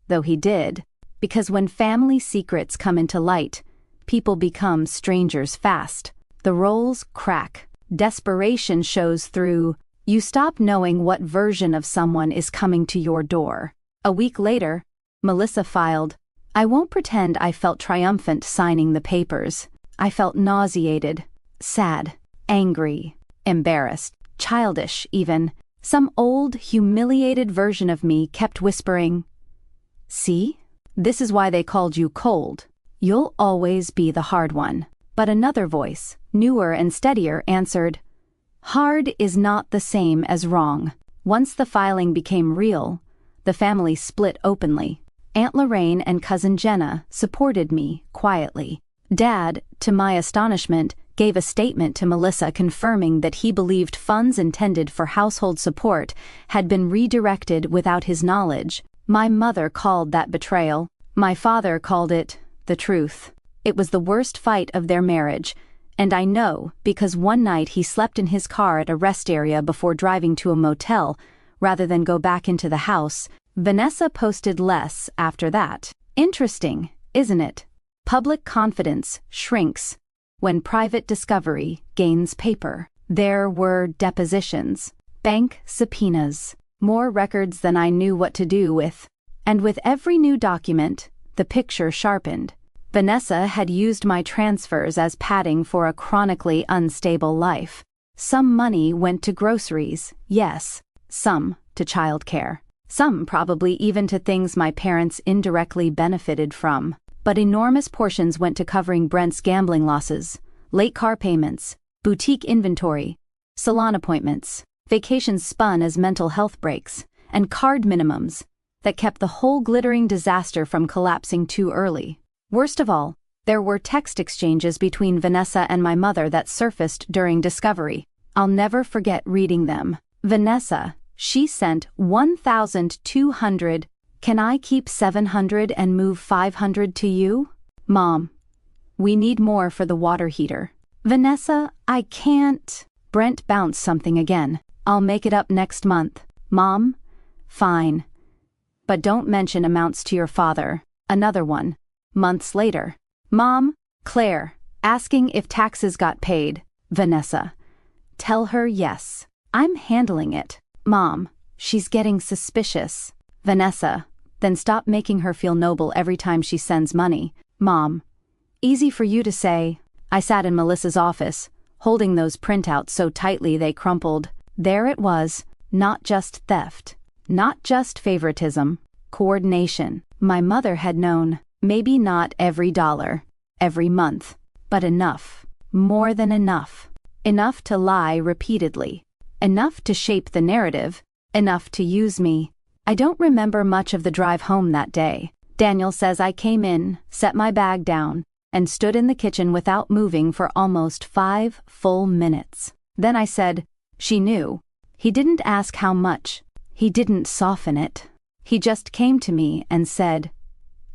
though he did, because when family secrets come into light, people become strangers fast. The roles crack. Desperation shows through. You stop knowing what version of someone is coming to your door. A week later, Melissa filed. I won't pretend I felt triumphant signing the papers. I felt nauseated, sad, angry, embarrassed, childish even. Some old, humiliated version of me kept whispering, "See? This is why they called you cold. You'll always be the hard one." But another voice, newer and steadier, answered, "Hard is not the same as wrong." Once the filing became real, the family split openly. Aunt Lorraine and Cousin Jenna supported me quietly. Dad, to my astonishment, gave a statement to Melissa confirming that he believed funds intended for household support had been redirected without his knowledge. My mother called that betrayal. My father called it the truth. It was the worst fight of their marriage, and I know because one night he slept in his car at a rest area before driving to a motel, rather than go back into the house. Vanessa posted less after that. Interesting, isn't it? Public confidence shrinks when private discovery gains paper. There were depositions, bank subpoenas, more records than I knew what to do with. And with every new document, the picture sharpened. Vanessa had used my transfers as padding for a chronically unstable life. Some money went to groceries, yes. Some to childcare. Some probably even to things my parents indirectly benefited from. But enormous portions went to covering Brent's gambling losses, late car payments, boutique inventory, salon appointments, vacations spun as mental health breaks, and card minimums that kept the whole glittering disaster from collapsing too early. Worst of all, there were text exchanges between Vanessa and my mother that surfaced during discovery. I'll never forget reading them. Vanessa, she sent 1,200. "Can I keep 700 and move 500 to you?" "Mom, we need more for the water heater." "Vanessa, I can't." Brent bounced something again. "I'll make it up next month." "Mom, fine. But don't mention amounts to your father." Another one. Months later. "Mom, Claire, asking if taxes got paid." Vanessa, "Tell her yes. I'm handling it." "Mom, she's getting suspicious." Vanessa, "Then stop making her feel noble every time she sends money." "Mom, easy for you to say." I sat in Melissa's office, holding those printouts so tightly they crumpled. There it was, not just theft, not just favoritism, coordination. My mother had known. Maybe not every dollar, every month, but enough, more than enough. Enough to lie repeatedly, enough to shape the narrative, enough to use me. I don't remember much of the drive home that day. Daniel says I came in, set my bag down, and stood in the kitchen without moving for almost 5 full minutes. Then I said, "She knew." He didn't ask how much. He didn't soften it. He just came to me and said,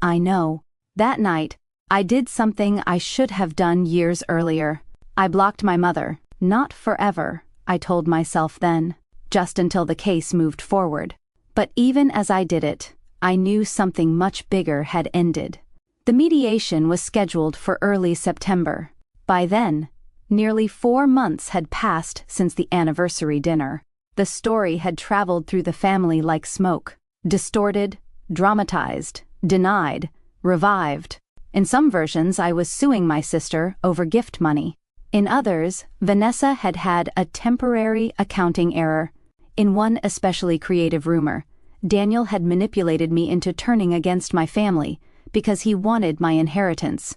"I know." That night, I did something I should have done years earlier. I blocked my mother. Not forever, I told myself then, just until the case moved forward. But even as I did it, I knew something much bigger had ended. The mediation was scheduled for early September. By then, nearly 4 months had passed since the anniversary dinner. The story had traveled through the family like smoke, distorted, dramatized, denied, revived. In some versions, I was suing my sister over gift money. In others, Vanessa had had a temporary accounting error. In one especially creative rumor, Daniel had manipulated me into turning against my family because he wanted my inheritance,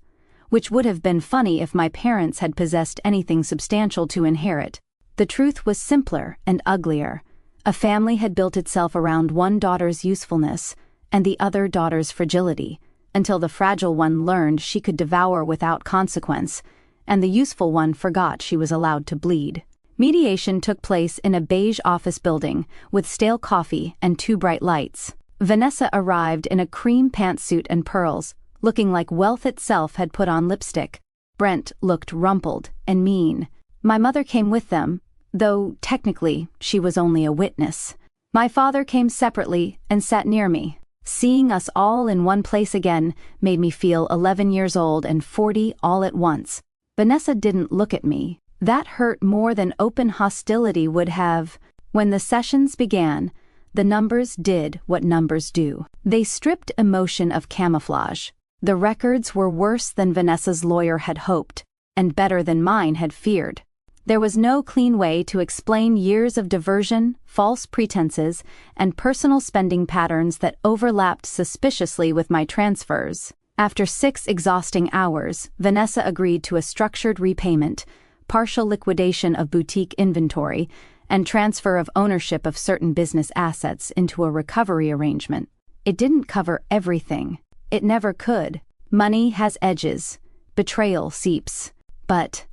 which would have been funny if my parents had possessed anything substantial to inherit. The truth was simpler and uglier. A family had built itself around one daughter's usefulness and the other daughter's fragility, until the fragile one learned she could devour without consequence, and the useful one forgot she was allowed to bleed. Mediation took place in a beige office building with stale coffee and two bright lights. Vanessa arrived in a cream pantsuit and pearls, looking like wealth itself had put on lipstick. Brent looked rumpled and mean. My mother came with them, though technically she was only a witness. My father came separately and sat near me. Seeing us all in one place again made me feel 11 years old and 40 all at once. Vanessa didn't look at me. That hurt more than open hostility would have. When the sessions began, the numbers did what numbers do. They stripped emotion of camouflage. The records were worse than Vanessa's lawyer had hoped, and better than mine had feared. There was no clean way to explain years of diversion, false pretenses, and personal spending patterns that overlapped suspiciously with my transfers. After 6 exhausting hours, Vanessa agreed to a structured repayment, partial liquidation of boutique inventory, and transfer of ownership of certain business assets into a recovery arrangement. It didn't cover everything. It never could. Money has edges. Betrayal seeps. But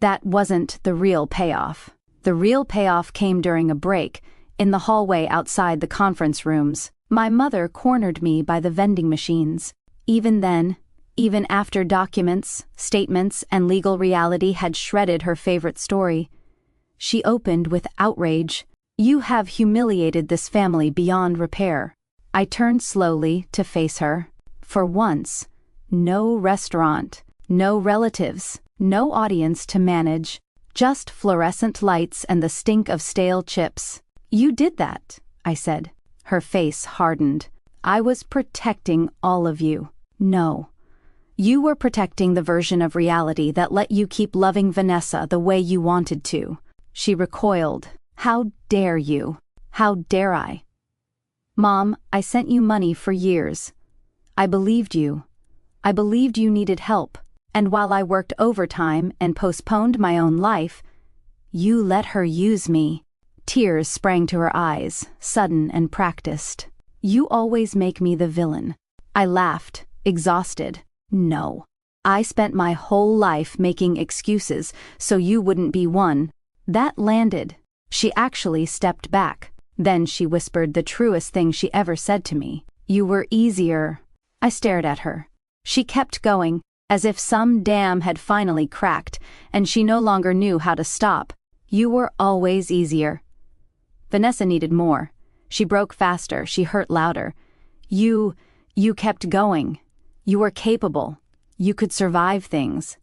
that wasn't the real payoff. The real payoff came during a break, in the hallway outside the conference rooms. My mother cornered me by the vending machines. Even then, even after documents, statements, and legal reality had shredded her favorite story, she opened with outrage. "You have humiliated this family beyond repair." I turned slowly to face her. For once, no restaurant, no relatives, no audience to manage, just fluorescent lights and the stink of stale chips. "You did that," I said. Her face hardened. "I was protecting all of you." "No. You were protecting the version of reality that let you keep loving Vanessa the way you wanted to." She recoiled. "How dare you? How dare I?" "Mom, I sent you money for years. I believed you. I believed you needed help. And while I worked overtime and postponed my own life, you let her use me." Tears sprang to her eyes, sudden and practiced. "You always make me the villain." I laughed, exhausted. "No. I spent my whole life making excuses so you wouldn't be one." That landed. She actually stepped back. Then she whispered the truest thing she ever said to me. "You were easier." I stared at her. She kept going, as if some dam had finally cracked, and she no longer knew how to stop. "You were always easier." Vanessa needed more. She broke faster, she hurt louder. You kept going. You were capable. You could survive things.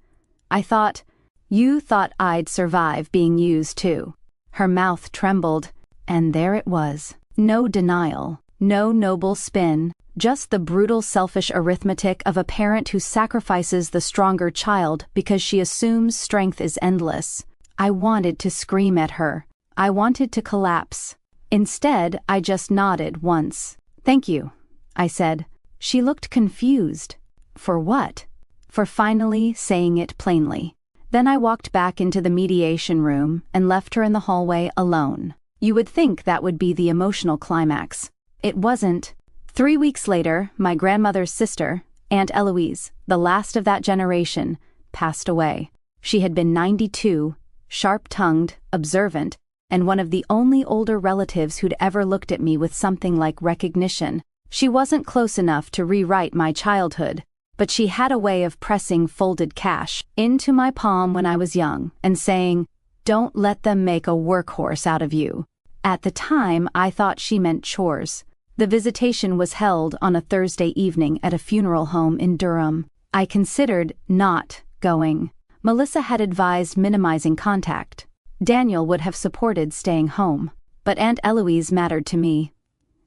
You thought I'd survive being used too." Her mouth trembled, and there it was. No denial, no noble spin, just the brutal selfish arithmetic of a parent who sacrifices the stronger child because she assumes strength is endless. I wanted to scream at her. I wanted to collapse. Instead, I just nodded once. "Thank you," I said. She looked confused. For what? For finally saying it plainly. Then I walked back into the mediation room and left her in the hallway alone. You would think that would be the emotional climax. It wasn't. 3 weeks later, my grandmother's sister, Aunt Eloise, the last of that generation, passed away. She had been 92, sharp-tongued, observant, and one of the only older relatives who'd ever looked at me with something like recognition. She wasn't close enough to rewrite my childhood, but she had a way of pressing folded cash into my palm when I was young and saying, "Don't let them make a workhorse out of you." At the time, I thought she meant chores. The visitation was held on a Thursday evening at a funeral home in Durham. I considered not going. Melissa had advised minimizing contact. Daniel would have supported staying home. But Aunt Eloise mattered to me.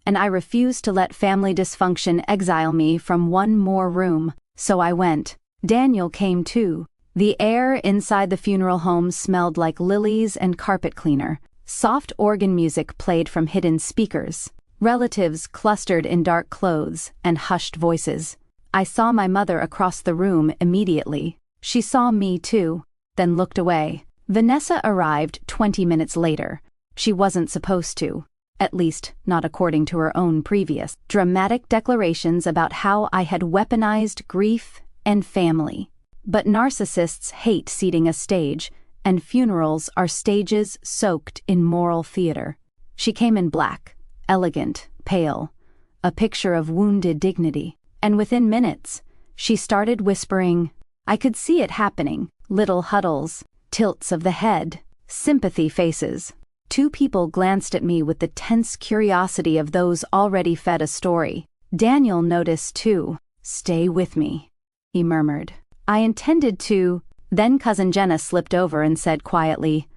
And I refused to let family dysfunction exile me from one more room, so I went. Daniel came too. The air inside the funeral home smelled like lilies and carpet cleaner. Soft organ music played from hidden speakers. Relatives clustered in dark clothes and hushed voices. I saw my mother across the room immediately. She saw me too, then looked away. Vanessa arrived 20 minutes later. She wasn't supposed to. At least, not according to her own previous dramatic declarations about how I had weaponized grief and family. But narcissists hate ceding a stage, and funerals are stages soaked in moral theater. She came in black, elegant, pale, a picture of wounded dignity, and within minutes, she started whispering. I could see it happening, little huddles, tilts of the head, sympathy faces. Two people glanced at me with the tense curiosity of those already fed a story. Daniel noticed too. "Stay with me," he murmured. I intended to. Then Cousin Jenna slipped over and said quietly,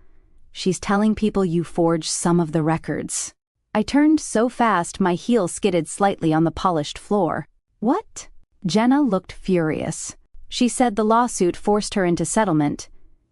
"She's telling people you forged some of the records." I turned so fast my heel skidded slightly on the polished floor. "What?" Jenna looked furious. She said the lawsuit forced her into settlement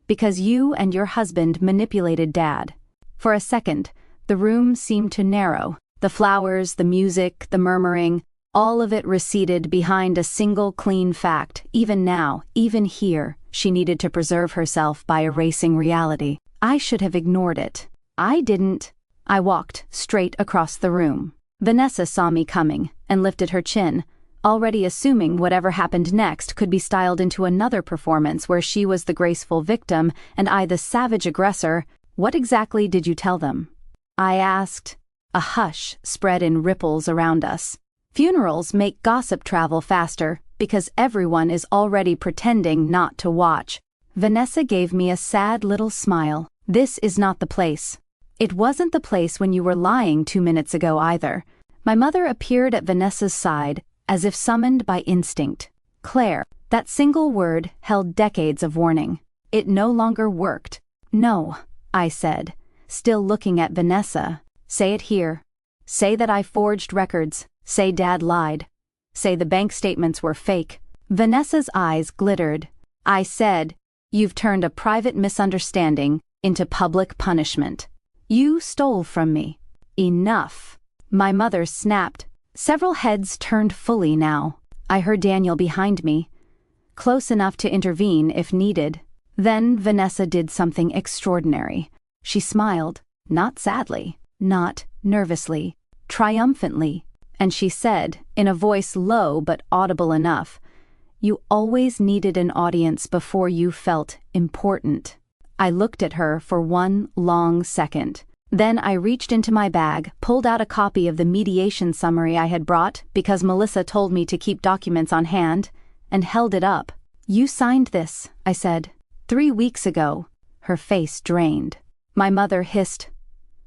because you and your husband manipulated Dad. For a second, the room seemed to narrow. The flowers, the music, the murmuring, all of it receded behind a single clean fact. Even now, even here, she needed to preserve herself by erasing reality. I should have ignored it. I didn't. I walked straight across the room. Vanessa saw me coming and lifted her chin, already assuming whatever happened next could be styled into another performance where she was the graceful victim and I the savage aggressor. "What exactly did you tell them?" I asked. A hush spread in ripples around us. Funerals make gossip travel faster because everyone is already pretending not to watch. Vanessa gave me a sad little smile. "This is not the place." It wasn't the place when you were lying 2 minutes ago either. My mother appeared at Vanessa's side, as if summoned by instinct. "Claire," that single word held decades of warning. It no longer worked. "No," I said, still looking at Vanessa. "Say it here. Say that I forged records. Say Dad lied. Say the bank statements were fake." Vanessa's eyes glittered. I said, "You've turned a private misunderstanding into public punishment. You stole from me. Enough." My mother snapped. Several heads turned fully now. I heard Daniel behind me, close enough to intervene if needed. Then Vanessa did something extraordinary. She smiled, not sadly, not nervously, triumphantly, and she said, in a voice low but audible enough, "You always needed an audience before you felt important." I looked at her for one long second. Then I reached into my bag, pulled out a copy of the mediation summary I had brought because Melissa told me to keep documents on hand, and held it up. "You signed this," I said, "3 weeks ago." Her face drained. My mother hissed,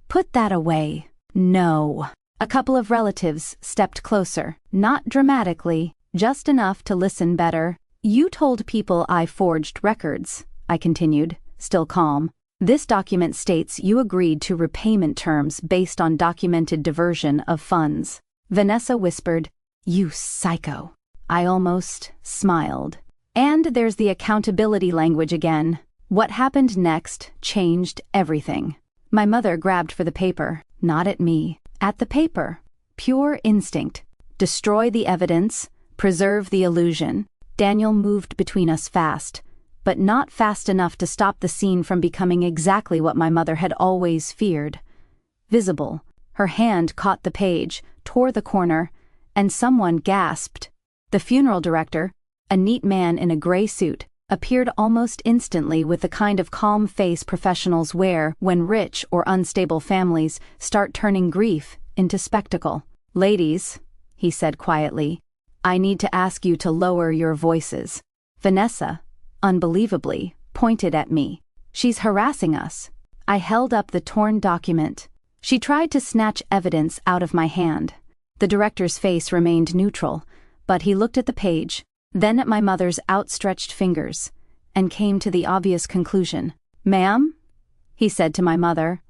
"Put that away." "No." A couple of relatives stepped closer, not dramatically, just enough to listen better. "You told people I forged records," I continued, still calm. "This document states you agreed to repayment terms based on documented diversion of funds." Vanessa whispered, "You psycho." I almost smiled. And there's the accountability language again. What happened next changed everything. My mother grabbed for the paper, not at me, at the paper. Pure instinct. Destroy the evidence, preserve the illusion. Daniel moved between us fast, but not fast enough to stop the scene from becoming exactly what my mother had always feared. Visible, her hand caught the page, tore the corner, and someone gasped. The funeral director, a neat man in a gray suit, appeared almost instantly with the kind of calm face professionals wear when rich or unstable families start turning grief into spectacle. "Ladies," he said quietly, "I need to ask you to lower your voices." Vanessa, unbelievably, pointed at me. "She's harassing us." I held up the torn document. She tried to snatch evidence out of my hand. The director's face remained neutral, but he looked at the page, then at my mother's outstretched fingers, and came to the obvious conclusion. "Ma'am," he said to my mother,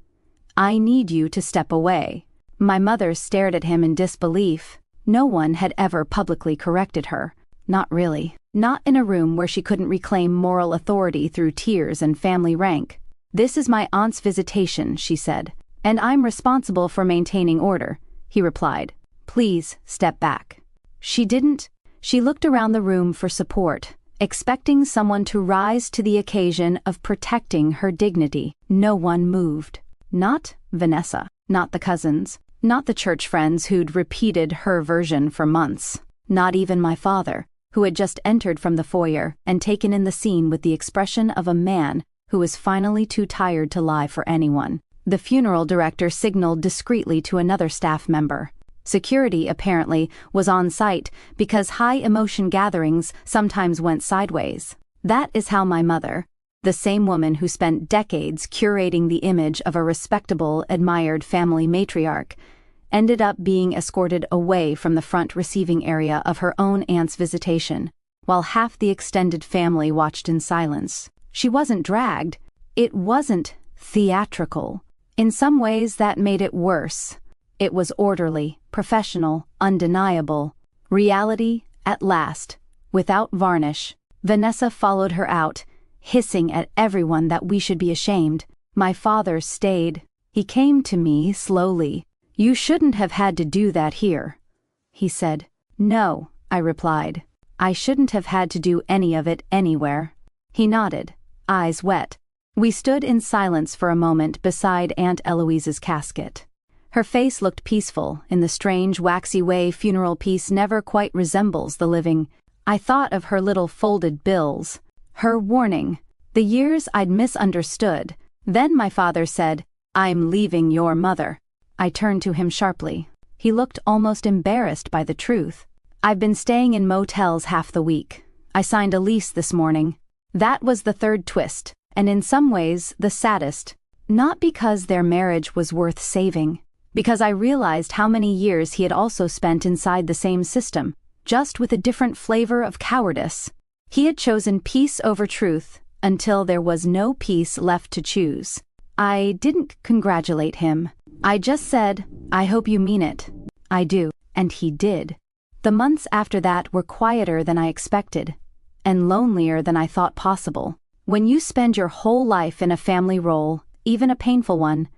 "I need you to step away." My mother stared at him in disbelief. No one had ever publicly corrected her. Not really. Not in a room where she couldn't reclaim moral authority through tears and family rank. "This is my aunt's visitation," she said, "and I'm responsible for maintaining order," he replied. "Please step back." She didn't. She looked around the room for support, expecting someone to rise to the occasion of protecting her dignity. No one moved. Not Vanessa, not the cousins, not the church friends who'd repeated her version for months, not even my father, who had just entered from the foyer and taken in the scene with the expression of a man who was finally too tired to lie for anyone. The funeral director signaled discreetly to another staff member. Security, apparently, was on site because high-emotion gatherings sometimes went sideways. That is how my mother, the same woman who spent decades curating the image of a respectable, admired family matriarch, ended up being escorted away from the front receiving area of her own aunt's visitation, while half the extended family watched in silence. She wasn't dragged. It wasn't theatrical. In some ways, that made it worse. It was orderly, professional, undeniable. Reality, at last, without varnish. Vanessa followed her out, hissing at everyone that we should be ashamed. My father stayed. He came to me slowly. "You shouldn't have had to do that here," he said. "No," I replied. "I shouldn't have had to do any of it anywhere." He nodded, eyes wet. We stood in silence for a moment beside Aunt Eloise's casket. Her face looked peaceful, in the strange, waxy way funeral peace never quite resembles the living. I thought of her little folded bills, her warning, the years I'd misunderstood. Then my father said, "I'm leaving your mother." I turned to him sharply. He looked almost embarrassed by the truth. "I've been staying in motels half the week. I signed a lease this morning." That was the third twist, and in some ways the saddest. Not because their marriage was worth saving, because I realized how many years he had also spent inside the same system, just with a different flavor of cowardice. He had chosen peace over truth until there was no peace left to choose. I didn't congratulate him. I just said, "I hope you mean it." "I do," and he did. The months after that were quieter than I expected, and lonelier than I thought possible. When you spend your whole life in a family role, even a painful one,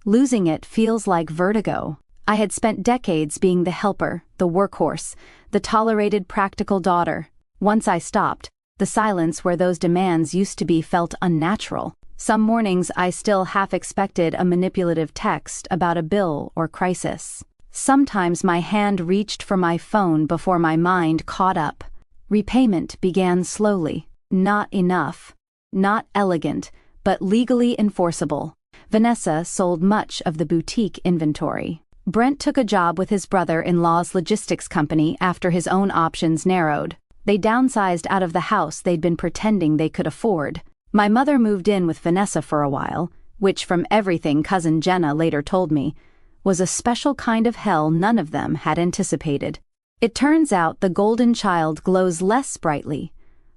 losing it feels like vertigo. I had spent decades being the helper, the workhorse, the tolerated practical daughter. Once I stopped, the silence where those demands used to be felt unnatural. Some mornings I still half expected a manipulative text about a bill or crisis. Sometimes my hand reached for my phone before my mind caught up. Repayment began slowly. Not enough. Not elegant, but legally enforceable. Vanessa sold much of the boutique inventory. Brent took a job with his brother-in-law's logistics company after his own options narrowed. They downsized out of the house they'd been pretending they could afford. My mother moved in with Vanessa for a while, which from everything Cousin Jenna later told me, was a special kind of hell none of them had anticipated. It turns out the golden child glows less brightly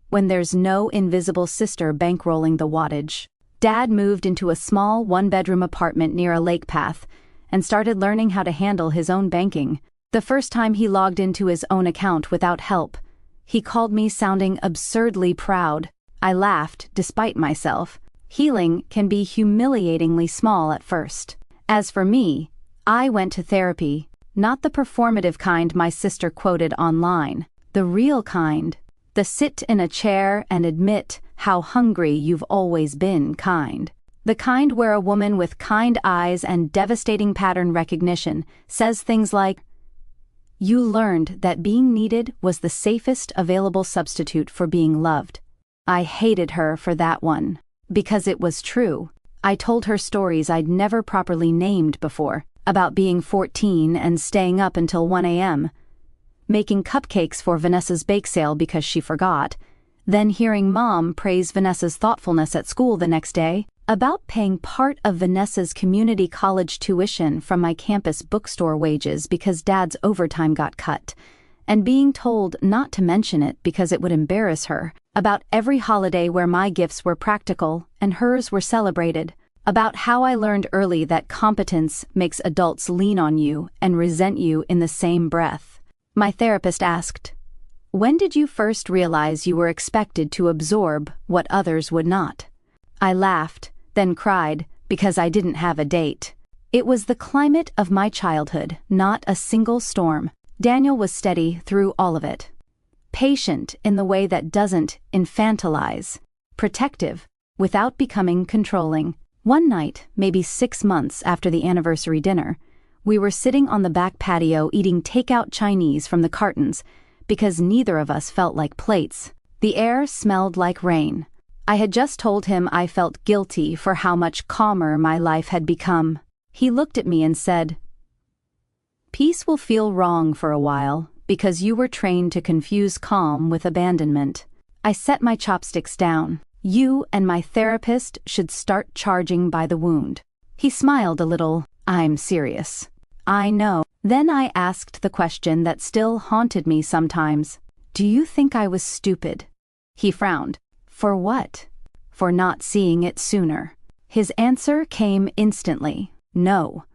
when there's no invisible sister bankrolling the wattage. Dad moved into a small one-bedroom apartment near a lake path and started learning how to handle his own banking. The first time he logged into his own account without help, he called me sounding absurdly proud. I laughed, despite myself. Healing can be humiliatingly small at first. As for me, I went to therapy, not the performative kind my sister quoted online, the real kind, the sit in a chair and admit how hungry you've always been kind. The kind where a woman with kind eyes and devastating pattern recognition says things like, "You learned that being needed was the safest available substitute for being loved." I hated her for that one, because it was true. I told her stories I'd never properly named before, about being 14 and staying up until 1 a.m., making cupcakes for Vanessa's bake sale because she forgot, then hearing Mom praise Vanessa's thoughtfulness at school the next day, about paying part of Vanessa's community college tuition from my campus bookstore wages because Dad's overtime got cut, and being told not to mention it because it would embarrass her, about every holiday where my gifts were practical and hers were celebrated, about how I learned early that competence makes adults lean on you and resent you in the same breath. My therapist asked, "When did you first realize you were expected to absorb what others would not?" I laughed, then cried, because I didn't have a date. It was the climate of my childhood, not a single storm. Daniel was steady through all of it. Patient in the way that doesn't infantilize. Protective, without becoming controlling. One night, maybe 6 months after the anniversary dinner, we were sitting on the back patio eating takeout Chinese from the cartons because neither of us felt like plates. The air smelled like rain. I had just told him I felt guilty for how much calmer my life had become. He looked at me and said, "Peace will feel wrong for a while, because you were trained to confuse calm with abandonment." I set my chopsticks down. "You and my therapist should start charging by the wound." He smiled a little. "I'm serious." "I know." Then I asked the question that still haunted me sometimes. "Do you think I was stupid?" He frowned. "For what?" "For not seeing it sooner." His answer came instantly. "No.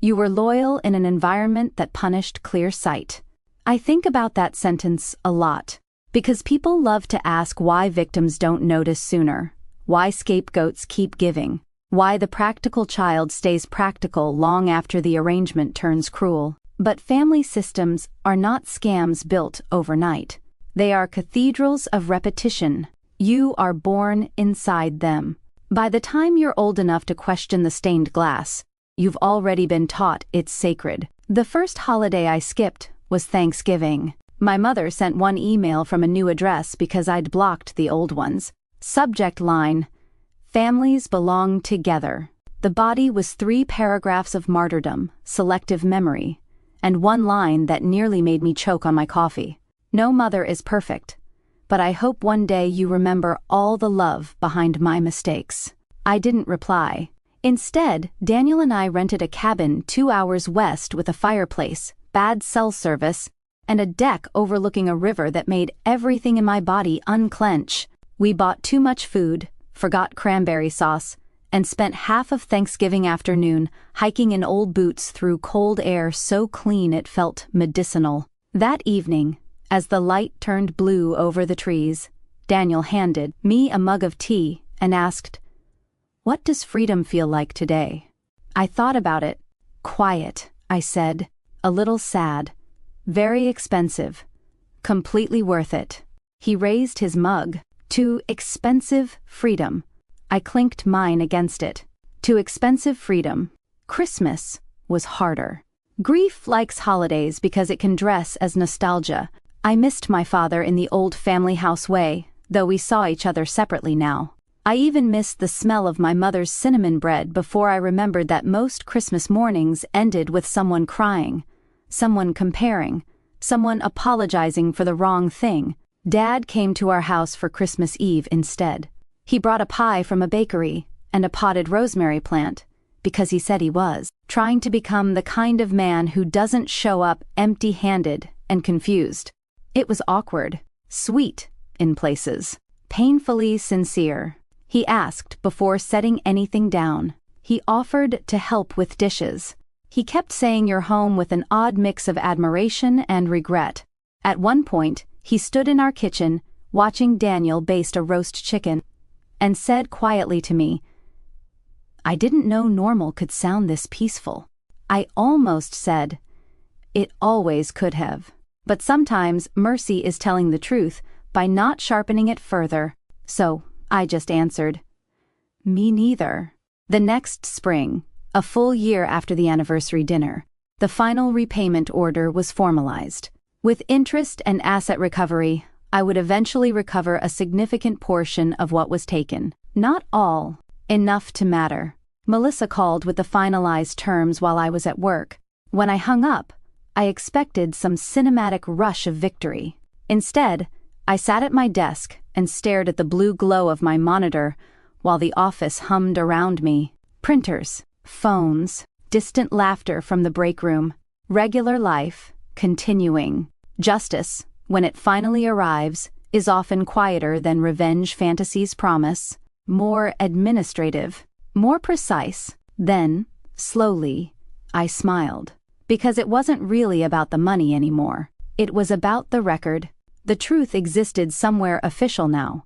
You were loyal in an environment that punished clear sight." I think about that sentence a lot, because people love to ask why victims don't notice sooner, why scapegoats keep giving, why the practical child stays practical long after the arrangement turns cruel. But family systems are not scams built overnight. They are cathedrals of repetition. You are born inside them. By the time you're old enough to question the stained glass, you've already been taught it's sacred. The first holiday I skipped was Thanksgiving. My mother sent one email from a new address because I'd blocked the old ones. Subject line: "Families belong together." The body was 3 paragraphs of martyrdom, selective memory, and one line that nearly made me choke on my coffee. "No mother is perfect, but I hope one day you remember all the love behind my mistakes." I didn't reply. Instead, Daniel and I rented a cabin 2 hours west with a fireplace, bad cell service, and a deck overlooking a river that made everything in my body unclench. We bought too much food, forgot cranberry sauce, and spent half of Thanksgiving afternoon hiking in old boots through cold air so clean it felt medicinal. That evening, as the light turned blue over the trees, Daniel handed me a mug of tea and asked, "What does freedom feel like today?" I thought about it. "Quiet," I said, a little sad. "Very expensive. Completely worth it." He raised his mug. "Too expensive freedom." I clinked mine against it. Too expensive freedom. Christmas was harder. Grief likes holidays because it can dress as nostalgia. I missed my father in the old family house way, though we saw each other separately now. I even missed the smell of my mother's cinnamon bread before I remembered that most Christmas mornings ended with someone crying, someone comparing, someone apologizing for the wrong thing. Dad came to our house for Christmas Eve instead. He brought a pie from a bakery and a potted rosemary plant, because he said he was trying to become the kind of man who doesn't show up empty-handed and confused. It was awkward, sweet in places, painfully sincere. He asked before setting anything down. He offered to help with dishes. He kept saying you're home with an odd mix of admiration and regret. At one point, he stood in our kitchen, watching Daniel baste a roast chicken, and said quietly to me, "I didn't know normal could sound this peaceful." I almost said, "It always could have." But sometimes mercy is telling the truth by not sharpening it further. So I just answered, "Me neither." The next spring, a full year after the anniversary dinner, the final repayment order was formalized. With interest and asset recovery, I would eventually recover a significant portion of what was taken. Not all, enough to matter. Melissa called with the finalized terms while I was at work. When I hung up, I expected some cinematic rush of victory. Instead, I sat at my desk and stared at the blue glow of my monitor while the office hummed around me. Printers, phones, distant laughter from the break room. Regular life, continuing. Justice, when it finally arrives, is often quieter than revenge fantasies promise. More administrative, more precise. Then, slowly, I smiled. Because it wasn't really about the money anymore. It was about the record. The truth existed somewhere official now.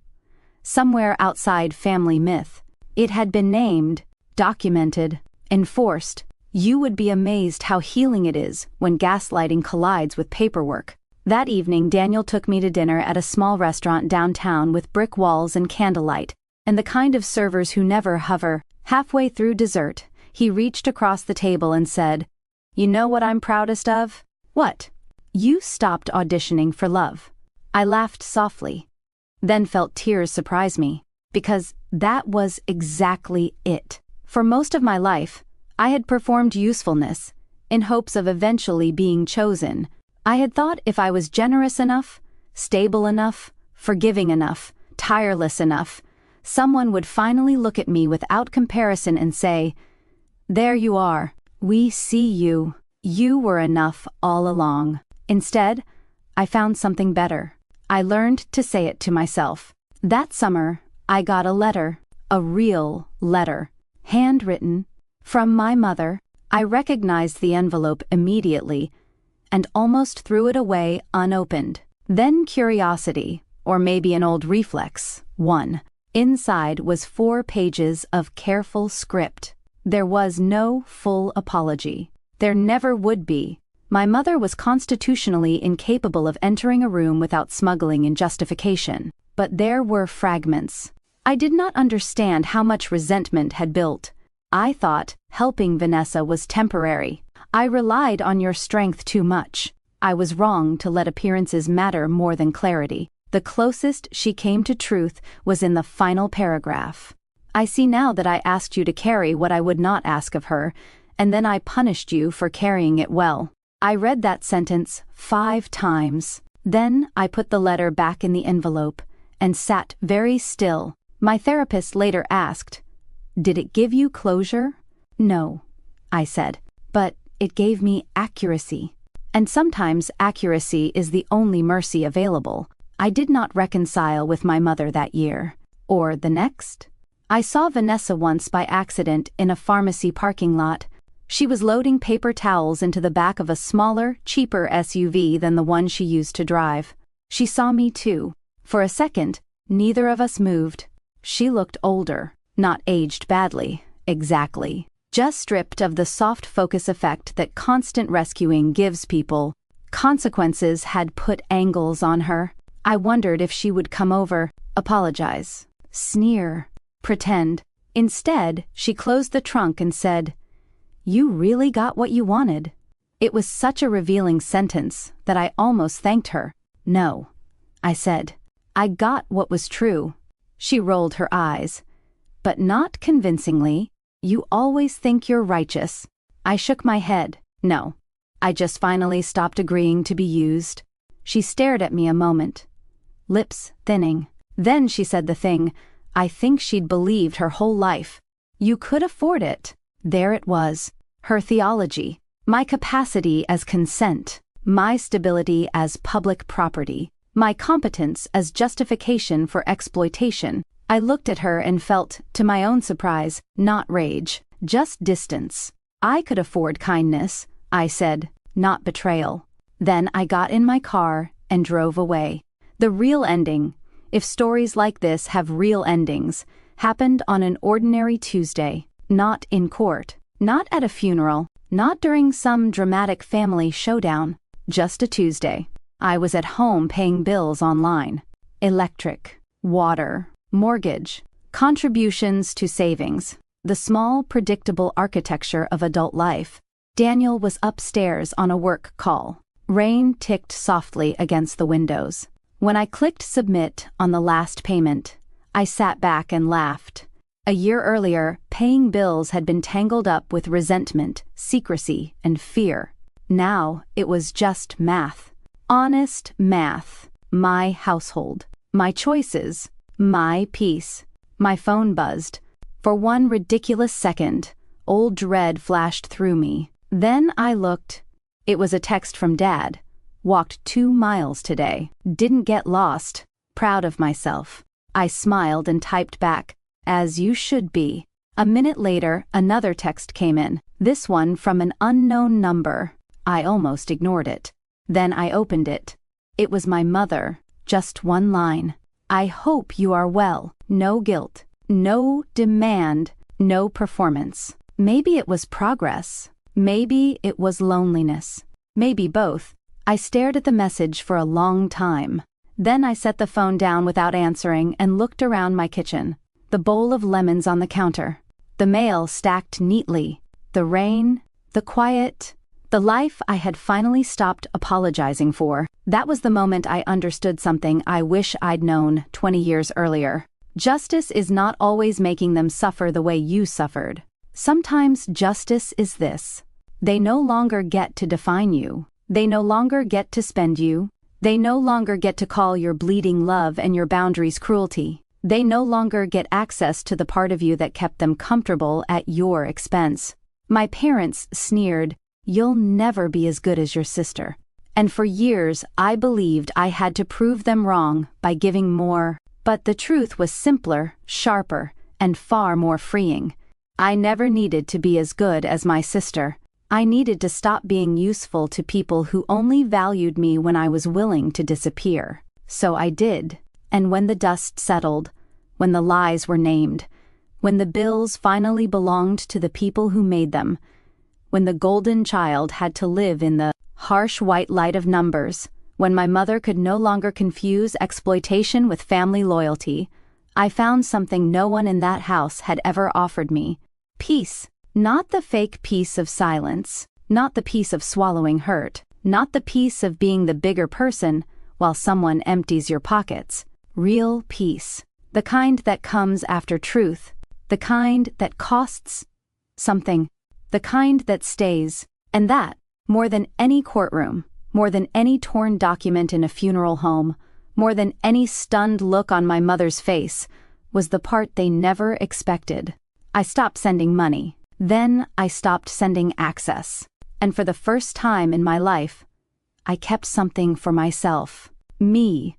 Somewhere outside family myth. It had been named, documented, enforced. You would be amazed how healing it is when gaslighting collides with paperwork. That evening, Daniel took me to dinner at a small restaurant downtown with brick walls and candlelight, and the kind of servers who never hover. Halfway through dessert, he reached across the table and said, "You know what I'm proudest of?" "What?" "You stopped auditioning for love." I laughed softly, then felt tears surprise me. because that was exactly it. For most of my life, I had performed usefulness in hopes of eventually being chosen. I had thought if I was generous enough, stable enough, forgiving enough, tireless enough, someone would finally look at me without comparison and say, "There you are. We see you. You were enough all along." Instead, I found something better. I learned to say it to myself. That summer, I got a letter, a real letter, handwritten, from my mother. I recognized the envelope immediately and almost threw it away unopened. Then curiosity, or maybe an old reflex, won. Inside was 4 pages of careful script. There was no full apology. There never would be. My mother was constitutionally incapable of entering a room without smuggling in justification. But there were fragments. I did not understand how much resentment had built. I thought helping Vanessa was temporary. I relied on your strength too much. I was wrong to let appearances matter more than clarity. The closest she came to truth was in the final paragraph. I see now that I asked you to carry what I would not ask of her, and then I punished you for carrying it well. I read that sentence 5 times. Then I put the letter back in the envelope and sat very still. My therapist later asked, "Did it give you closure?" "No," I said, "but it gave me accuracy." And sometimes accuracy is the only mercy available. I did not reconcile with my mother that year. Or the next. I saw Vanessa once by accident in a pharmacy parking lot. She was loading paper towels into the back of a smaller, cheaper SUV than the one she used to drive. She saw me too. For a second, neither of us moved. She looked older, not aged badly, exactly. Just stripped of the soft focus effect that constant rescuing gives people. Consequences had put angles on her. I wondered if she would come over, apologize, sneer, pretend. Instead, she closed the trunk and said, "You really got what you wanted." It was such a revealing sentence that I almost thanked her. "No," I said. "I got what was true." She rolled her eyes, but not convincingly. "You always think you're righteous." I shook my head. "No. I just finally stopped agreeing to be used." She stared at me a moment, lips thinning. Then she said the thing I think she'd believed her whole life. "You could afford it." There it was. Her theology. My capacity as consent. My stability as public property. My competence as justification for exploitation. I looked at her and felt, to my own surprise, not rage, just distance. I could afford kindness, I said, not betrayal. Then I got in my car and drove away. The real ending, if stories like this have real endings, happened on an ordinary Tuesday, not in court, not at a funeral, not during some dramatic family showdown, just a Tuesday. I was at home paying bills online. Electric, water, mortgage, contributions to savings, the small, predictable architecture of adult life. Daniel was upstairs on a work call. Rain ticked softly against the windows. When I clicked submit on the last payment, I sat back and laughed. A year earlier, paying bills had been tangled up with resentment, secrecy, and fear. Now it was just math. Honest math. My household. My choices. My peace. My phone buzzed. For one ridiculous second, old dread flashed through me. Then I looked. It was a text from Dad. Walked 2 miles today. Didn't get lost. Proud of myself. I smiled and typed back, "As you should be." A minute later, another text came in, this one from an unknown number. I almost ignored it. Then I opened it. It was my mother. Just one line. "I hope you are well. No guilt. No demand. No performance." Maybe it was progress. Maybe it was loneliness. Maybe both. I stared at the message for a long time. Then I set the phone down without answering and looked around my kitchen. The bowl of lemons on the counter. The mail stacked neatly. The rain. The quiet. The life I had finally stopped apologizing for. That was the moment I understood something I wish I'd known 20 years earlier. Justice is not always making them suffer the way you suffered. Sometimes justice is this: they no longer get to define you. They no longer get to spend you. They no longer get to call your bleeding love and your boundaries cruelty. They no longer get access to the part of you that kept them comfortable at your expense. My parents sneered, "You'll never be as good as your sister." And for years I believed I had to prove them wrong by giving more. But the truth was simpler, sharper, and far more freeing. I never needed to be as good as my sister. I needed to stop being useful to people who only valued me when I was willing to disappear. So I did. And when the dust settled, when the lies were named, when the bills finally belonged to the people who made them, when the golden child had to live in the harsh white light of numbers, when my mother could no longer confuse exploitation with family loyalty, I found something no one in that house had ever offered me: peace. Not the fake peace of silence, not the peace of swallowing hurt, not the peace of being the bigger person while someone empties your pockets. Real peace. The kind that comes after truth. The kind that costs something. The kind that stays. And that, more than any courtroom, more than any torn document in a funeral home, more than any stunned look on my mother's face, was the part they never expected. I stopped sending money. Then I stopped sending access. And for the first time in my life, I kept something for myself. Me.